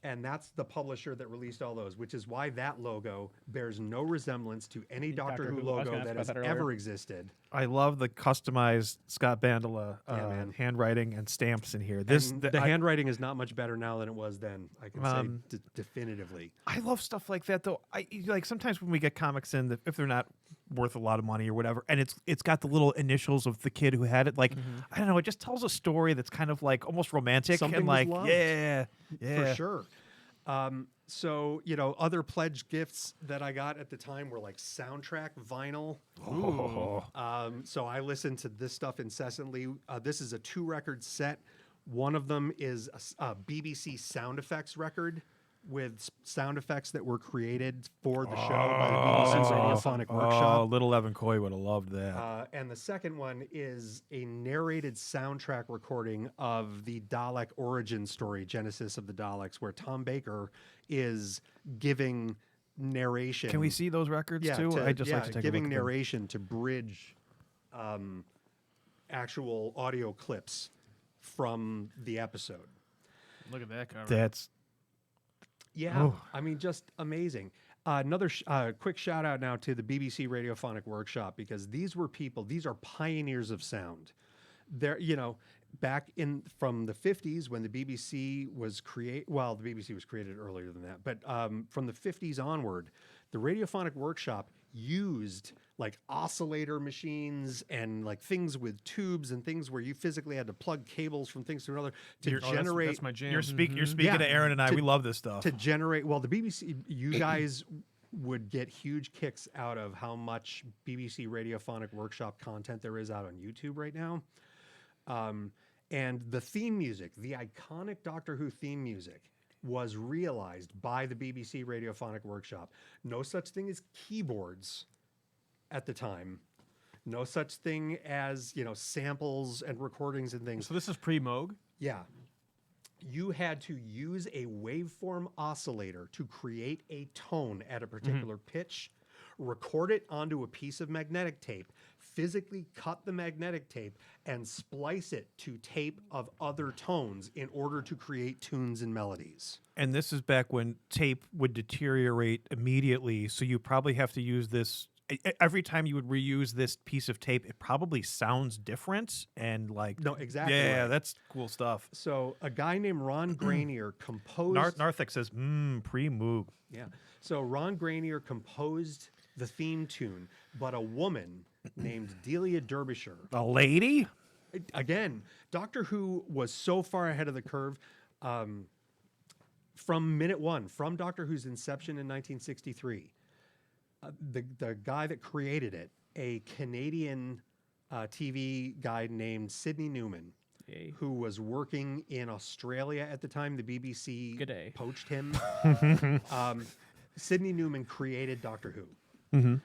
And that's the publisher that released all those, which is why that logo bears no resemblance to any Doctor Who Who. I was logo gonna ask that about has that earlier. ever existed. I love the customized Scott Bandla Yeah, man. handwriting and stamps in here. And the handwriting is not much better now than it was then. I can say definitively. I love stuff like that though. I like sometimes when we get comics in, if they're not worth a lot of money or whatever, and it's got the little initials of the kid who had it. Like I don't know, it just tells a story that's kind of like almost romantic Something and was like loved. yeah, For sure. So, other pledge gifts that I got at the time were like soundtrack vinyl. So I listened to this stuff incessantly. This is a 2-record set. One of them is a BBC sound effects record with sound effects that were created for the show by the BBC Radiophonic Oh, Workshop. little Evan Coy would have loved that. And the second one is a narrated soundtrack recording of the Dalek origin story, Genesis of the Daleks, where Tom Baker is giving narration. Can we see those records too? I just like to take giving a look at them. narration to bridge actual audio clips from the episode. Look at that cover. That's Yeah, Oh. I mean, just amazing. Another quick shout out now to the BBC Radiophonic Workshop, because these are pioneers of sound. They're, back from the 50s when the BBC was the BBC was created earlier than that, but from the 50s onward, the Radiophonic Workshop used like oscillator machines and like things with tubes and things where you physically had to plug cables from things to another to generate. That's my jam. you're speaking Yeah, to Aaron and I. to- We love this stuff. to generate. Well, the BBC, you guys would get huge kicks out of how much BBC Radiophonic Workshop content there is out on YouTube right now. And the theme music, the iconic Doctor Who theme music, was realized by the BBC Radiophonic Workshop. No such thing as keyboards at the time. No such thing as, samples and recordings and things. So this is pre-Moog? Yeah. You had to use a waveform oscillator to create a tone at a particular pitch, record it onto a piece of magnetic tape, physically cut the magnetic tape, and splice it to tape of other tones in order to create tunes and melodies. And this is back when tape would deteriorate immediately, so you probably have to use this every time you would reuse this piece of tape. It probably sounds different and like No, exactly. yeah, right. that's cool stuff. So a guy named Ron Granier composed. Narthik says pre-Moog. Yeah. So Ron Granier composed the theme tune, but a woman named Delia Derbyshire. A lady? Again, Doctor Who was so far ahead of the curve from minute one, from Doctor Who's inception in 1963. The guy that created it, a Canadian TV guy named Sidney Newman, Yay. who was working in Australia at the time. The BBC G'day. poached him. Sidney Newman created Doctor Who.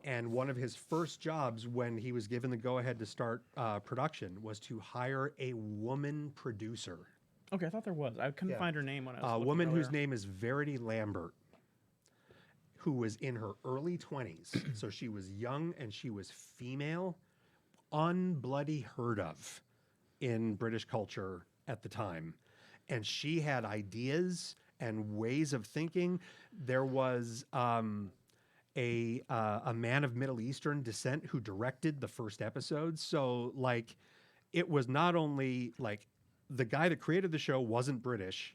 And one of his first jobs when he was given the go-ahead to start production was to hire a woman producer. Okay, I thought there was. I couldn't Yeah. find her name when I was A looking woman whose earlier. name is Verity Lambert, who was in her early 20s. So she was young and she was female, unbloody heard of in British culture at the time. And she had ideas and ways of thinking. There was a man of Middle Eastern descent who directed the first episode. So like, it was not only like the guy that created the show wasn't British,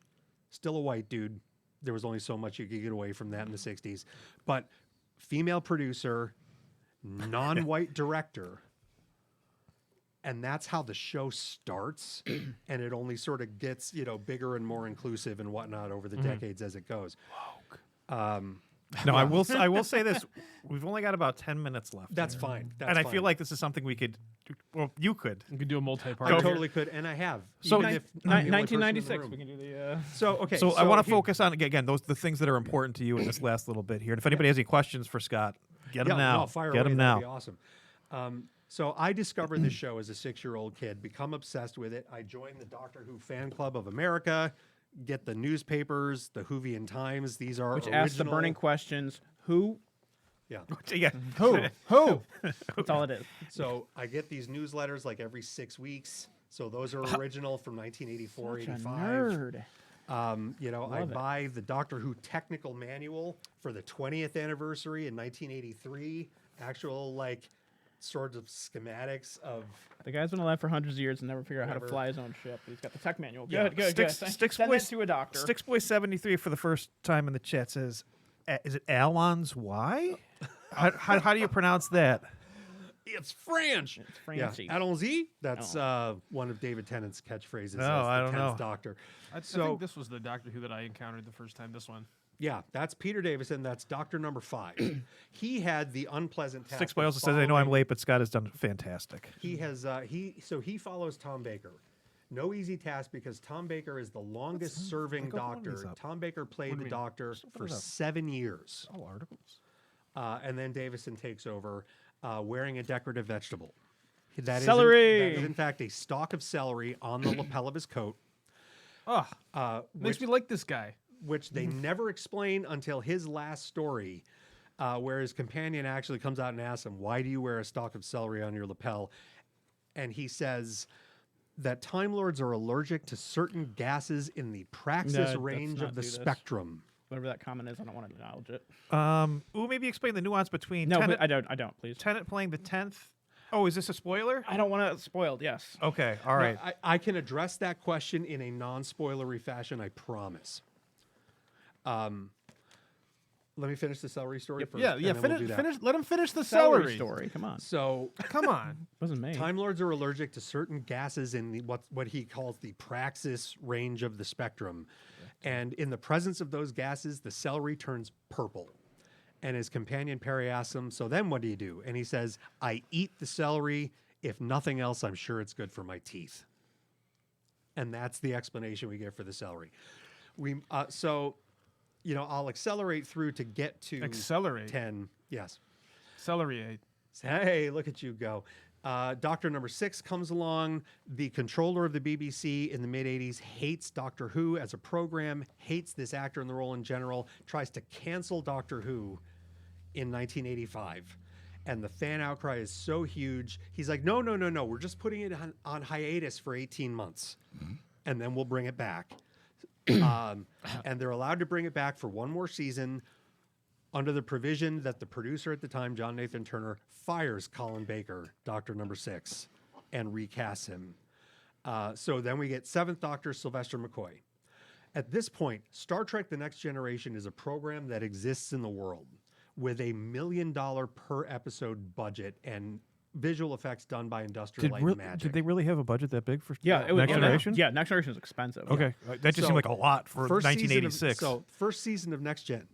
still a white dude. There was only so much you could get away from that in the 60s. But female producer, non-white director. And that's how the show starts. And it only sort of gets, bigger and more inclusive and whatnot over the decades as it goes. No, I will say this. We've only got about 10 minutes left. That's here. fine. That's and I fine. feel like this is something we could, well, you could. You can do a multi-part. I Go. totally could, and I have. So even if I'm the only person in the 1996. room. We can do the. So, okay. So I want to here- focus on, again, the things that are important to you in this last little bit here. And if anybody has any questions for Scott, get them now. No, fire Get away, them that'd now. be awesome. So I discovered this show as a 6-year-old kid, become obsessed with it. I joined the Doctor Who Fan Club of America, get the newspapers, the Whovian Times. These are Which original. asks the burning questions. Who? Yeah. Yeah. Who? That's all it is. So I get these newsletters like every 6 weeks. So those are original from 1984, Such a 85. nerd. You know, I Love it. buy the Doctor Who technical manual for the 20th anniversary in 1983. Actual like sorts of schematics of The guy's been alive for hundreds of years and never figured out how to Whatever. fly his own ship. He's got the tech manual. Yeah. Good, good, good. Sticks Send Boys- that to a doctor. Sticksboy73 for the first time in the chat says, is it Alon's Y? How do you pronounce that? it's French. It's Francie. Yeah, allons-y. That's one of David Tennant's catchphrases. No, as I the don't 10th know. Doctor. I So- think this was the Doctor Who that I encountered the first time. This one. Yeah, that's Peter Davison. That's Doctor number 5. He had the unpleasant task. Sticksboy of also says, I know I'm following- late, but Scott has done fantastic. He has he follows Tom Baker. No easy task because Tom Baker is the longest serving look one of these doctor. up. Tom Baker played the mean? doctor for it up. 7 years. All articles. And then Davison takes over wearing a decorative vegetable. That is Celery! that is in fact a stalk of celery on the lapel of his coat, Oh, makes which, me like this guy. which they never explain until his last story, where his companion actually comes out and asks him, "Why do you wear a stalk of celery on your lapel?" And he says that Time Lords are allergic to certain gases in the praxis let's range not of the do this. spectrum. Whatever that comment is, I don't want to acknowledge it. Maybe explain the nuance between No, Tennant, I don't, please. Tennant playing the 10th. Oh, is this a spoiler? I don't want to spoiled, yes. Okay, all right. Now, I can address that question in a non-spoilery fashion, I promise. Let me finish the celery story first. Yeah, and yeah. then we'll do that. Finish. Let him finish the Celery celery. story, come on. So, Come on. Wasn't me. Time Lords are allergic to certain gases in the what he calls the praxis range of the spectrum, and in the presence of those gases, the celery turns purple. And his companion Perry asks him, "So then, what do you do?" And he says, "I eat the celery. If nothing else, I'm sure it's good for my teeth." And that's the explanation we get for the celery. I'll accelerate through to get to Accelerate. 10. Yes. Celery. Hey, look at you go. Doctor number 6 comes along. The controller of the BBC in the mid 80s hates Doctor Who as a program, hates this actor in the role in general, tries to cancel Doctor Who in 1985. And the fan outcry is so huge. He's like, no. We're just putting it on hiatus for 18 months. And then we'll bring it back. And they're allowed to bring it back for one more season under the provision that the producer at the time, John Nathan Turner, fires Colin Baker, Doctor number 6, and recasts him. So then we get 7th Doctor Sylvester McCoy. At this point, Star Trek The Next Generation is a program that exists in the world with $1 million per episode budget and visual effects done by Industrial Light and Magic. Did they really have a budget that big for Yeah, it was Next Generation? Yeah, Next Generation is expensive. Okay, that just So, seemed like a lot for First season of- 1986. first season of Next Gen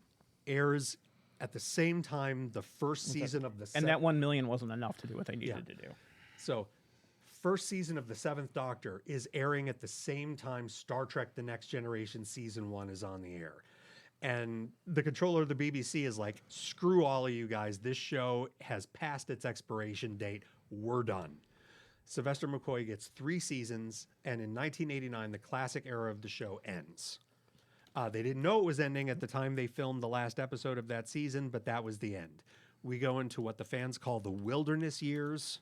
airs at the same time the first season of the And that 1 million wasn't enough to do what they needed to do. So, first season of the 7th Doctor is airing at the same time Star Trek The Next Generation Season 1 is on the air. And the controller of the BBC is like, screw all of you guys. This show has passed its expiration date. We're done. Sylvester McCoy gets 3 seasons, and in 1989, the classic era of the show ends. They didn't know it was ending at the time they filmed the last episode of that season, but that was the end. We go into what the fans call the wilderness years,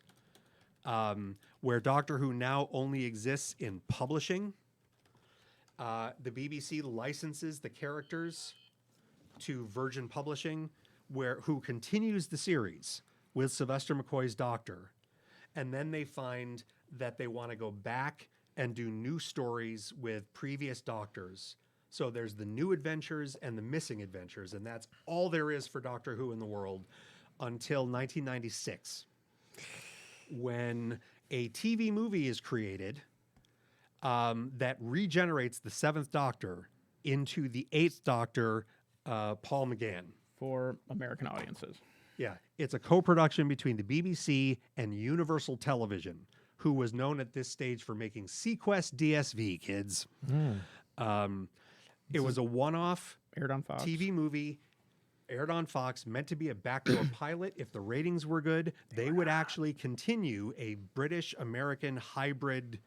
where Doctor Who now only exists in publishing. The BBC licenses the characters to Virgin Publishing, who continues the series with Sylvester McCoy's Doctor. And then they find that they want to go back and do new stories with previous Doctors. So there's the new adventures and the missing adventures, and that's all there is for Doctor Who in the world until 1996, when a TV movie is created that regenerates the 7th Doctor into the 8th Doctor, Paul McGann. For American audiences. Yeah, it's a co-production between the BBC and Universal Television, who was known at this stage for making Sequest DSV, kids. It was a one-off Aired on Fox. TV movie, aired on Fox, meant to be a backdoor pilot. If the ratings were good, they would actually continue a British-American hybrid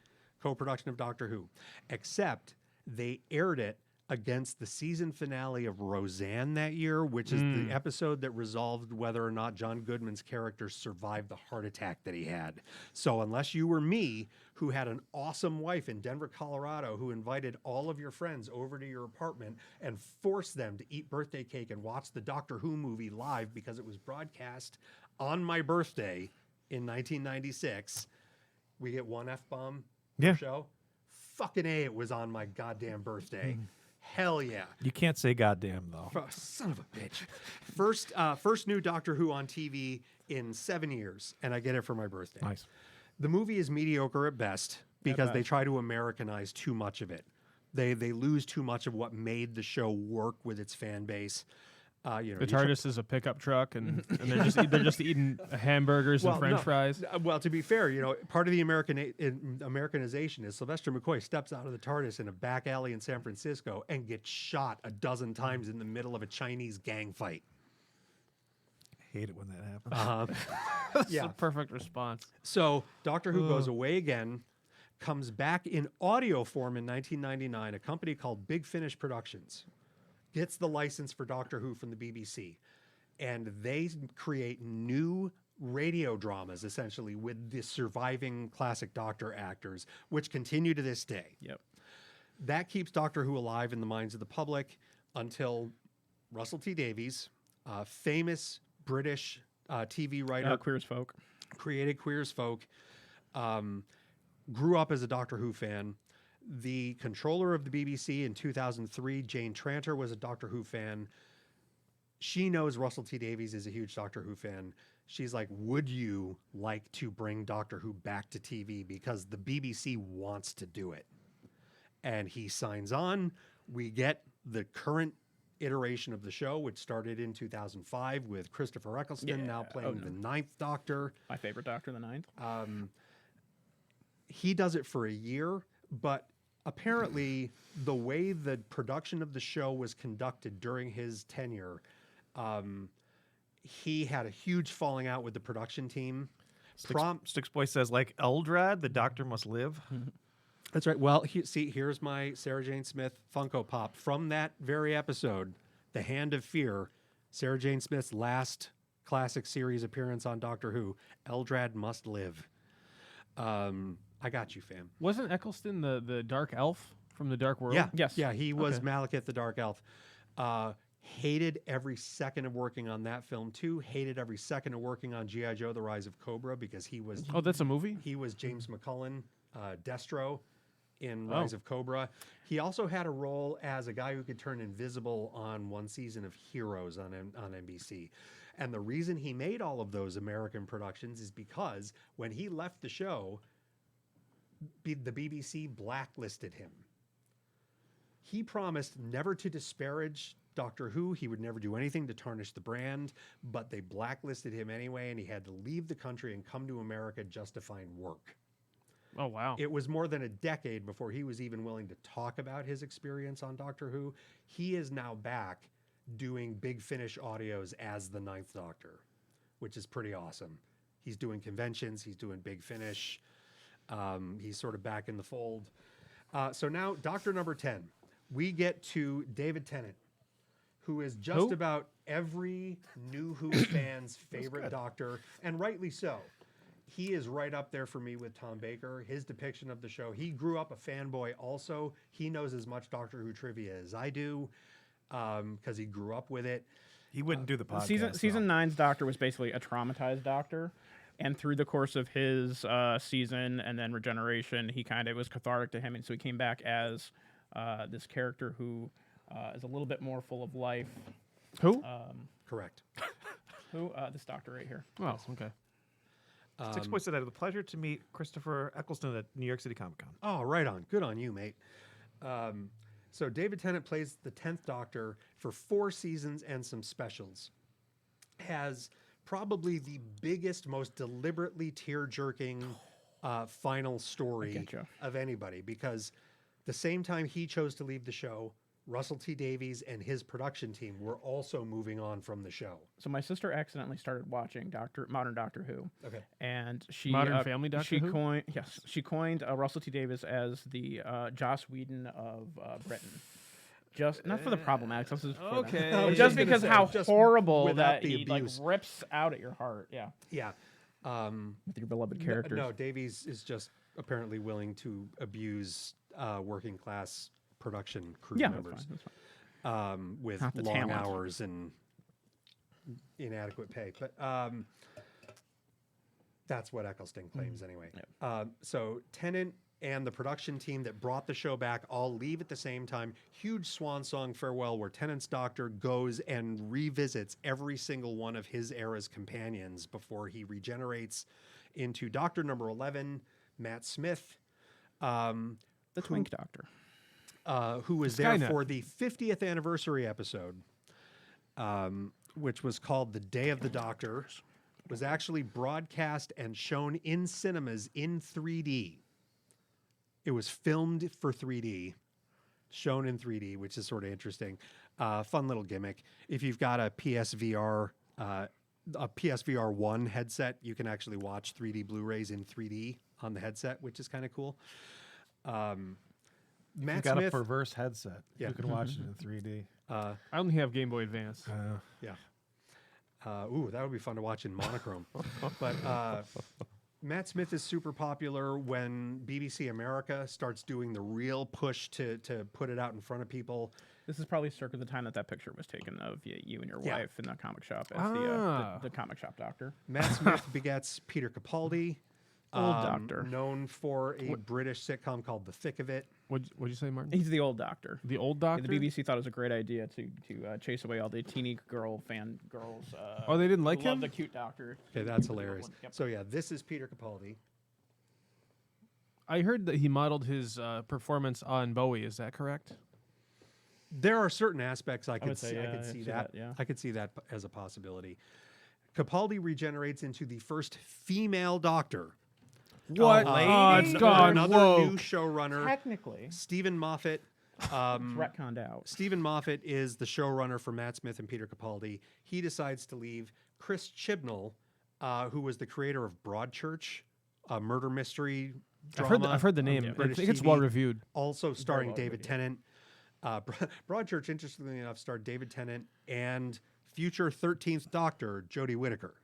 co-production of Doctor Who, except they aired it against the season finale of Roseanne that year, which is the episode that resolved whether or not John Goodman's character survived the heart attack that he had. So unless you were me, who had an awesome wife in Denver, Colorado, who invited all of your friends over to your apartment and forced them to eat birthday cake and watch the Doctor Who movie live because it was broadcast on my birthday in 1996, we get one F-bomb Yeah. show. Fucking A, it was on my goddamn birthday. Hell yeah. You can't say goddamn though. Son of a bitch. First new Doctor Who on TV in 7 years, and I get it for my birthday. Nice. The movie is mediocre at best because they try to Americanize too much of it. They lose too much of what made the show work with its fan base. The TARDIS is a pickup truck, and they're just eating hamburgers and French fries. Well, to be fair, part of the Americanization is Sylvester McCoy steps out of the TARDIS in a back alley in San Francisco and gets shot a dozen times in the middle of a Chinese gang fight. I hate it when that happens. That's a perfect response. So Doctor Who goes away again, comes back in audio form in 1999, a company called Big Finish Productions gets the license for Doctor Who from the BBC, and they create new radio dramas essentially with the surviving classic Doctor actors, which continue to this day. Yep. That keeps Doctor Who alive in the minds of the public until Russell T Davies, famous British TV writer, Queer as Folk. created Queer as Folk, grew up as a Doctor Who fan. The controller of the BBC in 2003, Jane Tranter, was a Doctor Who fan. She knows Russell T Davies is a huge Doctor Who fan. She's like, would you like to bring Doctor Who back to TV? Because the BBC wants to do it. And he signs on. We get the current iteration of the show, which started in 2005 with Christopher Eccleston now playing the Ninth Doctor. My favorite Doctor, the Ninth. He does it for a year, but apparently the way the production of the show was conducted during his tenure, he had a huge falling out with the production team. Sticks Boy says, like Eldrad, the Doctor must live. That's right. Well, here's my Sarah Jane Smith Funko Pop from that very episode, The Hand of Fear, Sarah Jane Smith's last classic series appearance on Doctor Who, Eldrad must live. I got you, fam. Wasn't Eccleston the Dark Elf from the Dark World? Yeah. Yes. Yeah, he was Malekith the Dark Elf. Hated every second of working on that film too. Hated every second of working on G.I. Joe: The Rise of Cobra because he was Oh, that's a movie? he was James McCullen, Destro in Rise of Cobra. He also had a role as a guy who could turn invisible on one season of Heroes on NBC. And the reason he made all of those American productions is because when he left the show, the BBC blacklisted him. He promised never to disparage Doctor Who. He would never do anything to tarnish the brand, but they blacklisted him anyway, and he had to leave the country and come to America just to find work. Oh, wow. It was more than a decade before he was even willing to talk about his experience on Doctor Who. He is now back doing Big Finish audios as the Ninth Doctor, which is pretty awesome. He's doing conventions. He's doing Big Finish. He's sort of back in the fold. So now, Doctor number 10, we get to David Tennant, who is just about every new Who fan's favorite Doctor, and rightly so. He is right up there for me with Tom Baker. His depiction of the show, he grew up a fanboy also. He knows as much Doctor Who trivia as I do because he grew up with it. He wouldn't do the podcast. Season 9's Doctor was basically a traumatized Doctor. And through the course of his season and then regeneration, it was cathartic to him. And so he came back as this character who is a little bit more full of life. Who? Correct. This Doctor right here. Oh, okay. Sticks Boy said, I had the pleasure to meet Christopher Eccleston at New York City Comic Con. Oh, right on. Good on you, mate. So David Tennant plays the 10th Doctor for 4 seasons and some specials. Has probably the biggest, most deliberately tear-jerking final story of anybody, because the same time he chose to leave the show, Russell T Davies and his production team were also moving on from the show. So my sister accidentally started watching modern Doctor Who. Okay. And she Modern Family Doctor Who? She coined Russell T Davies as the Joss Whedon of Britain. just not for the problematics. This is for Okay. but I was just just gonna because say, how just horrible without that the he like abuse. rips out at your heart. Yeah, Yeah. with your beloved No, characters. no, Davies is just apparently willing to abuse working class production crew Yeah, that's members fine. That's fine. with Not the long talent. hours and inadequate pay. But that's what Eccleston claims anyway. So Tennant and the production team that brought the show back all leave at the same time. Huge swan song farewell where Tennant's doctor goes and revisits every single one of his era's companions before he regenerates into Doctor Number 11, Matt Smith, The Twink Doctor. who was there Skynet. for the 50th anniversary episode, which was called The Day of the Doctor, was actually broadcast and shown in cinemas in 3D. It was filmed for 3D, shown in 3D, which is sort of interesting. Fun little gimmick. If you've got a PSVR 1 headset, you can actually watch 3D Blu-rays in 3D on the headset, which is kind of cool. You Matt got a Smith, perverse headset. Yeah. You can watch it in 3D. I only have Game Boy Advance. yeah. Ooh, that would be fun to watch in monochrome. But Matt Smith is super popular when BBC America starts doing the real push to put it out in front of people. This is probably circa the time that picture was taken of you and your Yeah. wife in the comic shop as Ah. the comic shop doctor. Matt Smith begets Peter Capaldi, Old doctor. known for a British sitcom called The Thick of It. What'd you say, Martin? He's the old doctor. The old Yeah, doctor? the BBC thought it was a great idea to chase away all the teeny girl fan girls. Oh, they didn't like who love him? the cute doctor. Okay, that's hilarious. Yep. So yeah, this is Peter Capaldi. I heard that he modeled his performance on Bowie. Is that correct? There are certain aspects I could would say, see. I yeah, could I see see that. that, yeah. I could see that as a possibility. Capaldi regenerates into the first female doctor. What? Oh, it's Under gone another woke. new showrunner, Technically, Stephen Moffat. it's retconned out. Stephen Moffat is the showrunner for Matt Smith and Peter Capaldi. He decides to leave. Chris Chibnall, who was the creator of Broadchurch, a murder mystery drama. I've heard the name. I British think it's TV, well reviewed. Also starring well David reviewed. Tennant. Broadchurch, interestingly enough, starred David Tennant and future 13th Doctor Jodie Whittaker.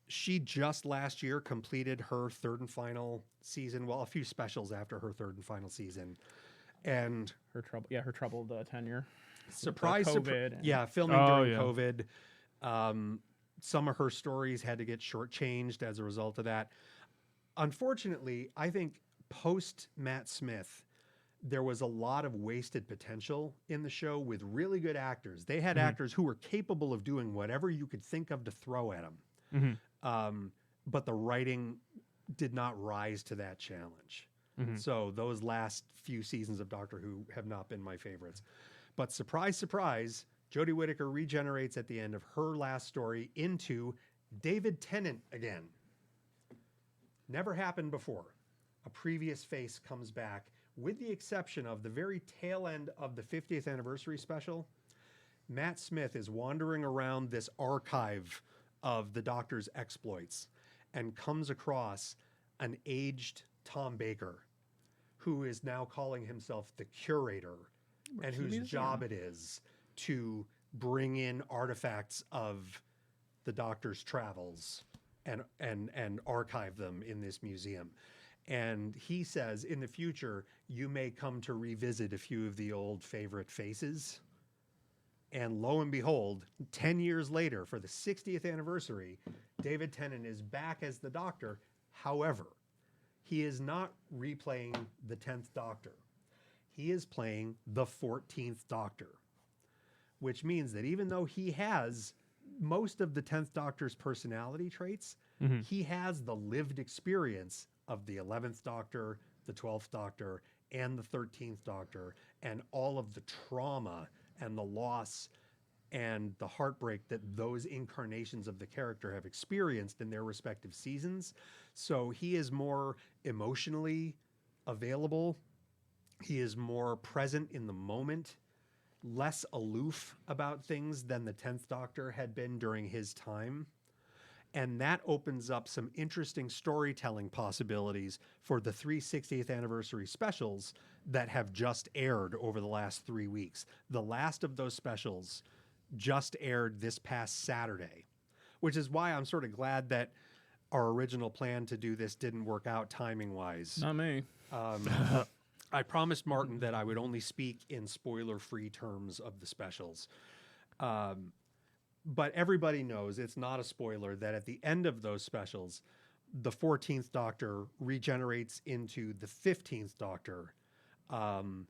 She just last year completed her third and final season. Well, a few specials after her third and final season, and Her troubled tenure. surprise, COVID and- yeah, filming Oh, during yeah. COVID. Some of her stories had to get shortchanged as a result of that. Unfortunately, I think post Matt Smith, there was a lot of wasted potential in the show with really good actors. They had actors who were capable of doing whatever you could think of to throw at them. But the writing did not rise to that challenge. So those last few seasons of Doctor Who have not been my favorites. But surprise, surprise, Jodie Whittaker regenerates at the end of her last story into David Tennant again. Never happened before. A previous face comes back, with the exception of the very tail end of the 50th anniversary special. Matt Smith is wandering around this archive of the Doctor's exploits and comes across an aged Tom Baker, who is now calling himself the curator, and whose job it is to bring in artifacts of the Doctor's travels and archive them in this museum. And he says, in the future, you may come to revisit a few of the old favorite faces. And lo and behold, 10 years later, for the 60th anniversary, David Tennant is back as the Doctor. However, he is not replaying the 10th Doctor. He is playing the 14th Doctor, which means that even though he has most of the 10th Doctor's personality traits, he has the lived experience of the 11th Doctor, the 12th Doctor, and the 13th Doctor, and all of the trauma and the loss and the heartbreak that those incarnations of the character have experienced in their respective seasons. So he is more emotionally available. He is more present in the moment, less aloof about things than the 10th Doctor had been during his time. And that opens up some interesting storytelling possibilities for the 360th anniversary specials that have just aired over the last 3 weeks. The last of those specials just aired this past Saturday, which is why I'm sort of glad that our original plan to do this didn't work out timing-wise. Not me. I promised Martin that I would only speak in spoiler-free terms of the specials. But everybody knows, it's not a spoiler, that at the end of those specials, the 14th Doctor regenerates into the 15th Doctor, an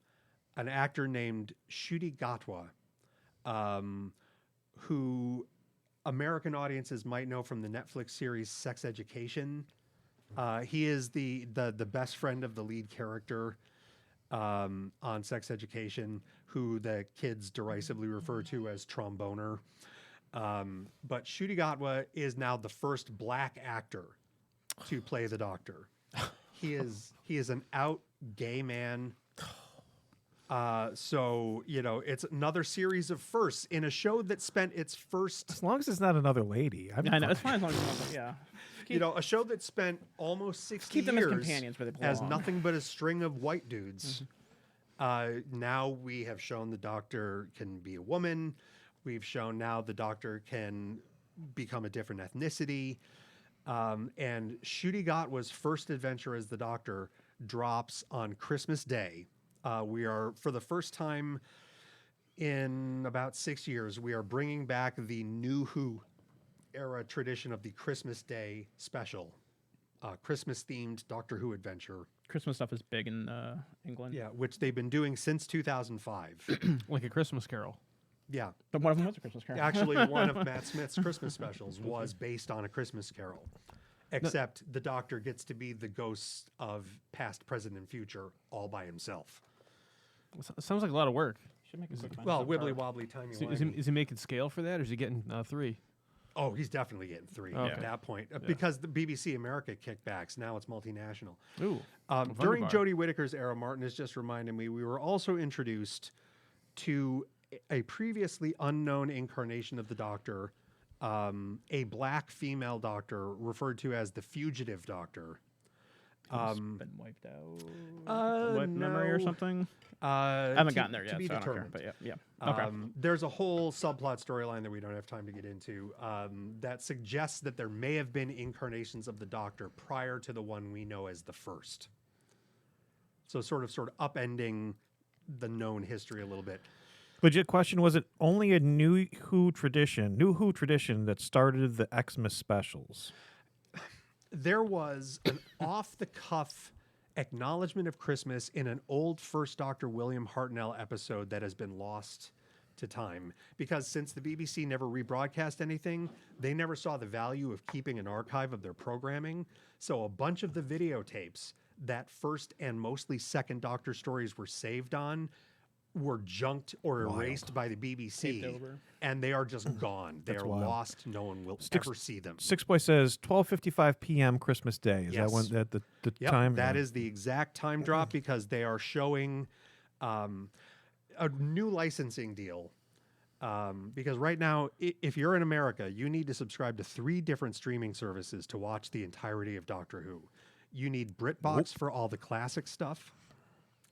actor named Ncuti Gatwa, who American audiences might know from the Netflix series Sex Education. He is the best friend of the lead character on Sex Education, who the kids derisively refer to as Tromboner. But Ncuti Gatwa is now the first black actor to play the Doctor. He is an out gay man. So, you know, it's another series of firsts in a show that spent its first, As long as it's not another lady. I know it's fine as long as it's not, yeah. you know, a show that spent almost 60 keep them as years companions where they as belong. nothing but a string of white dudes. Now we have shown the Doctor can be a woman. We've shown now the Doctor can become a different ethnicity. And Ncuti Gatwa's first adventure as the Doctor drops on Christmas Day. We are, for the first time in about 6 years, we are bringing back the New Who era tradition of the Christmas Day special. Christmas-themed Doctor Who adventure. Christmas stuff is big in England. Yeah, which they've been doing since 2005. Like A Christmas Carol. Yeah. But one of them was a Christmas Carol. Actually, one of Matt Smith's Christmas specials was based on A Christmas Carol. Except the Doctor gets to be the ghosts of past, present, and future all by himself. Sounds like a lot of work. Should make a quick find Well, some wibbly card. wobbly, timey Is he making scale for that, or is he getting 3? Oh, he's definitely getting 3 Okay. at that point. Because the BBC America kickbacks, now it's multinational. Ooh. During Wunderbar. Jodie Whittaker's era, Martin has just reminded me, we were also introduced to a previously unknown incarnation of the Doctor, a black female Doctor referred to as the Fugitive Doctor. It's been wiped out. What memory or no. something? I I haven't gotten there yet, To be so I don't care. determined. But yeah. Okay. There's a whole subplot storyline that we don't have time to get into that suggests that there may have been incarnations of the Doctor prior to the one we know as the first. So sort of upending the known history a little bit. Legit question: was it only a New Who tradition that started the Xmas specials? There was an off-the-cuff acknowledgement of Christmas in an old First Doctor William Hartnell episode that has been lost to time. Because since the BBC never rebroadcast anything, they never saw the value of keeping an archive of their programming. So a bunch of the videotapes that first and mostly second Doctor stories were saved on were junked or erased by the BBC. Taped over. And they are just gone. They That's are wild. lost. No one will Sticks- ever see them. Six Boy says 12:55 p.m. Christmas Day. Is Yes. that when the Yep, time? that is the exact time drop because they are showing a new licensing deal. Because right now, if you're in America, you need to subscribe to 3 different streaming services to watch the entirety of Doctor Who. You need BritBox for all the classic stuff.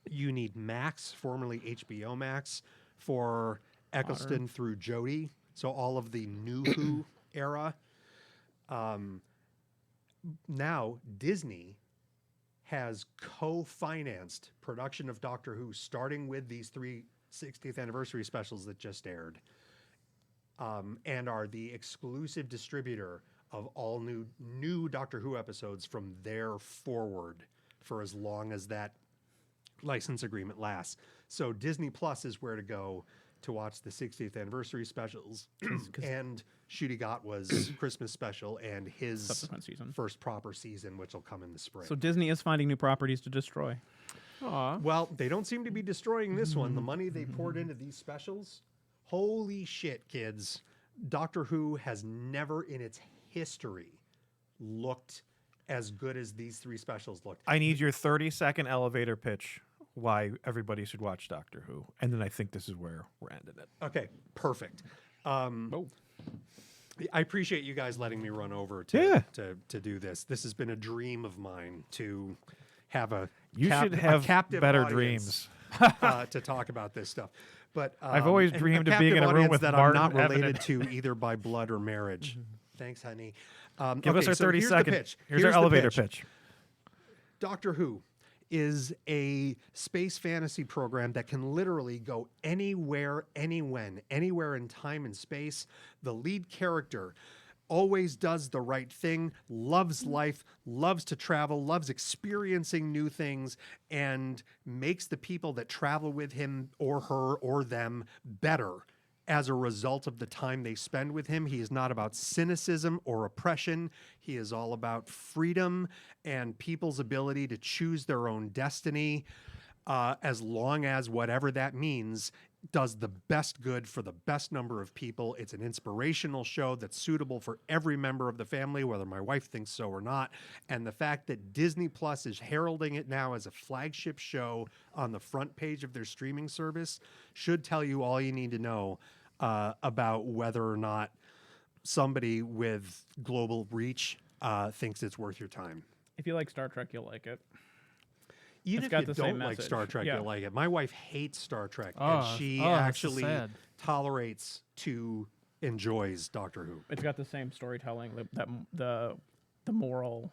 You need Max, formerly HBO Max, for Eccleston through Jodie. So all of the New Who era. Now, Disney has co-financed production of Doctor Who, starting with these 3 60th anniversary specials that just aired, and are the exclusive distributor of all new Doctor Who episodes from there forward for as long as that license agreement lasts. So Disney Plus is where to go to watch the 60th anniversary specials and Ncuti Gatwa's Christmas special and his Subsequent season. first proper season, which will come in the spring. So Disney is finding new properties to destroy. Aw. Well, they don't seem to be destroying this one. The money they poured into these specials, holy shit, kids. Doctor Who has never in its history looked as good as these 3 specials looked. I need your 30-second elevator pitch why everybody should watch Doctor Who, and then I think this is where we're ending it. Okay, perfect. I appreciate you guys letting me run over to Yeah. to do this. This has been a dream of mine to have a You should a have captive better audience, dreams. to talk about this stuff. But I've always and dreamed of captive being in a room audience with that Martin, I'm not Evan, related and- to either by blood or marriage. Thanks, honey. Give us okay, our so 30 here's the second. pitch. Here's our the elevator pitch. Doctor Who is a space fantasy program that can literally go anywhere, anywhere in time and space. The lead character always does the right thing, loves life, loves to travel, loves experiencing new things, and makes the people that travel with him or her or them better as a result of the time they spend with him. He is not about cynicism or oppression. He is all about freedom and people's ability to choose their own destiny, as long as whatever that means does the best good for the best number of people. It's an inspirational show that's suitable for every member of the family, whether my wife thinks so or not. And the fact that Disney Plus is heralding it now as a flagship show on the front page of their streaming service should tell you all you need to know about whether or not somebody with global reach thinks it's worth your time. If you like Star Trek, you'll like it. Even It's if got you the don't same like message. Star Trek, Yeah. you'll like it. My wife hates Star Trek, Oh, and she that's so actually sad. tolerates to enjoys Doctor Who. It's got the same storytelling, the moral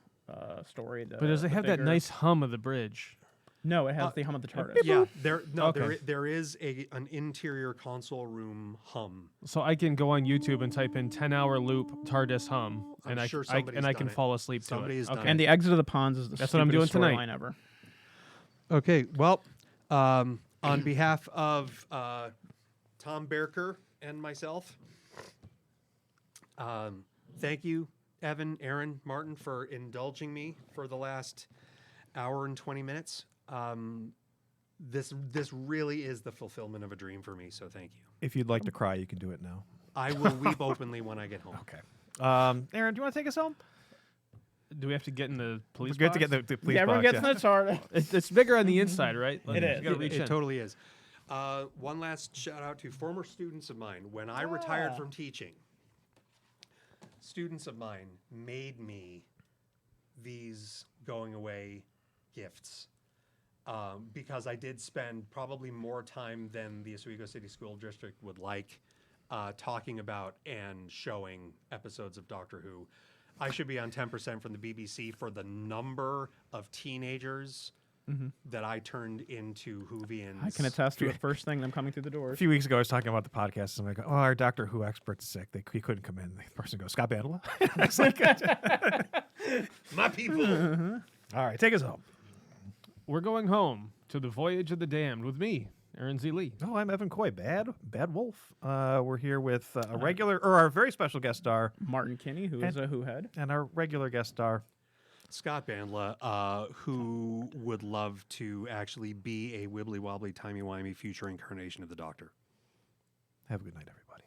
story. But does it have that nice hum of the bridge? No, it has the hum of the TARDIS. Yeah, Okay. there is an interior console room hum. So I can go on YouTube and type in 10-hour loop TARDIS hum, I'm and sure I somebody's can done it. fall asleep Somebody to has it. done And the exit of the ponds is the That's what I'm stupidest doing tonight. storyline ever. Okay, well, on behalf of Tom Berker and myself, thank you, Evan, Aaron, Martin, for indulging me for the last hour and 20 minutes. This really is the fulfillment of a dream for me, so thank you. If you'd like to cry, you can do it now. I will weep openly when I get home. Okay. Aaron, do you want to take us home? Do we have to get in the police We're good to box? get the police Yeah, everyone box. gets in the TARDIS. It's bigger on the inside, right? Like, It is. You gotta reach It in. totally is. One last shout out to former students of mine. When I retired from teaching, students of mine made me these going away gifts because I did spend probably more time than the Oswego City School District would like talking about and showing episodes of Doctor Who. I should be on 10% from the BBC for the number of teenagers that I turned into Whovians. I can attest to it first thing, them coming through the A doors. few weeks ago, I was talking about the podcast, and I'm like, "Oh, our Doctor Who expert's sick. He couldn't come in." The person goes, "Scott Bandla." I was like, My people. "All right, take us home." We're going home to the Voyage of the Damned with me, Aaron Z. Lee. Oh, I'm Evan Coy, Bad Wolf. We're here with a regular, or our very special guest star, Martin Kinney, who is a Who head. and our regular guest star. Scott Bandla, who would love to actually be a wibbly wobbly, timey wimey future incarnation of the Doctor. Have a good night, everybody.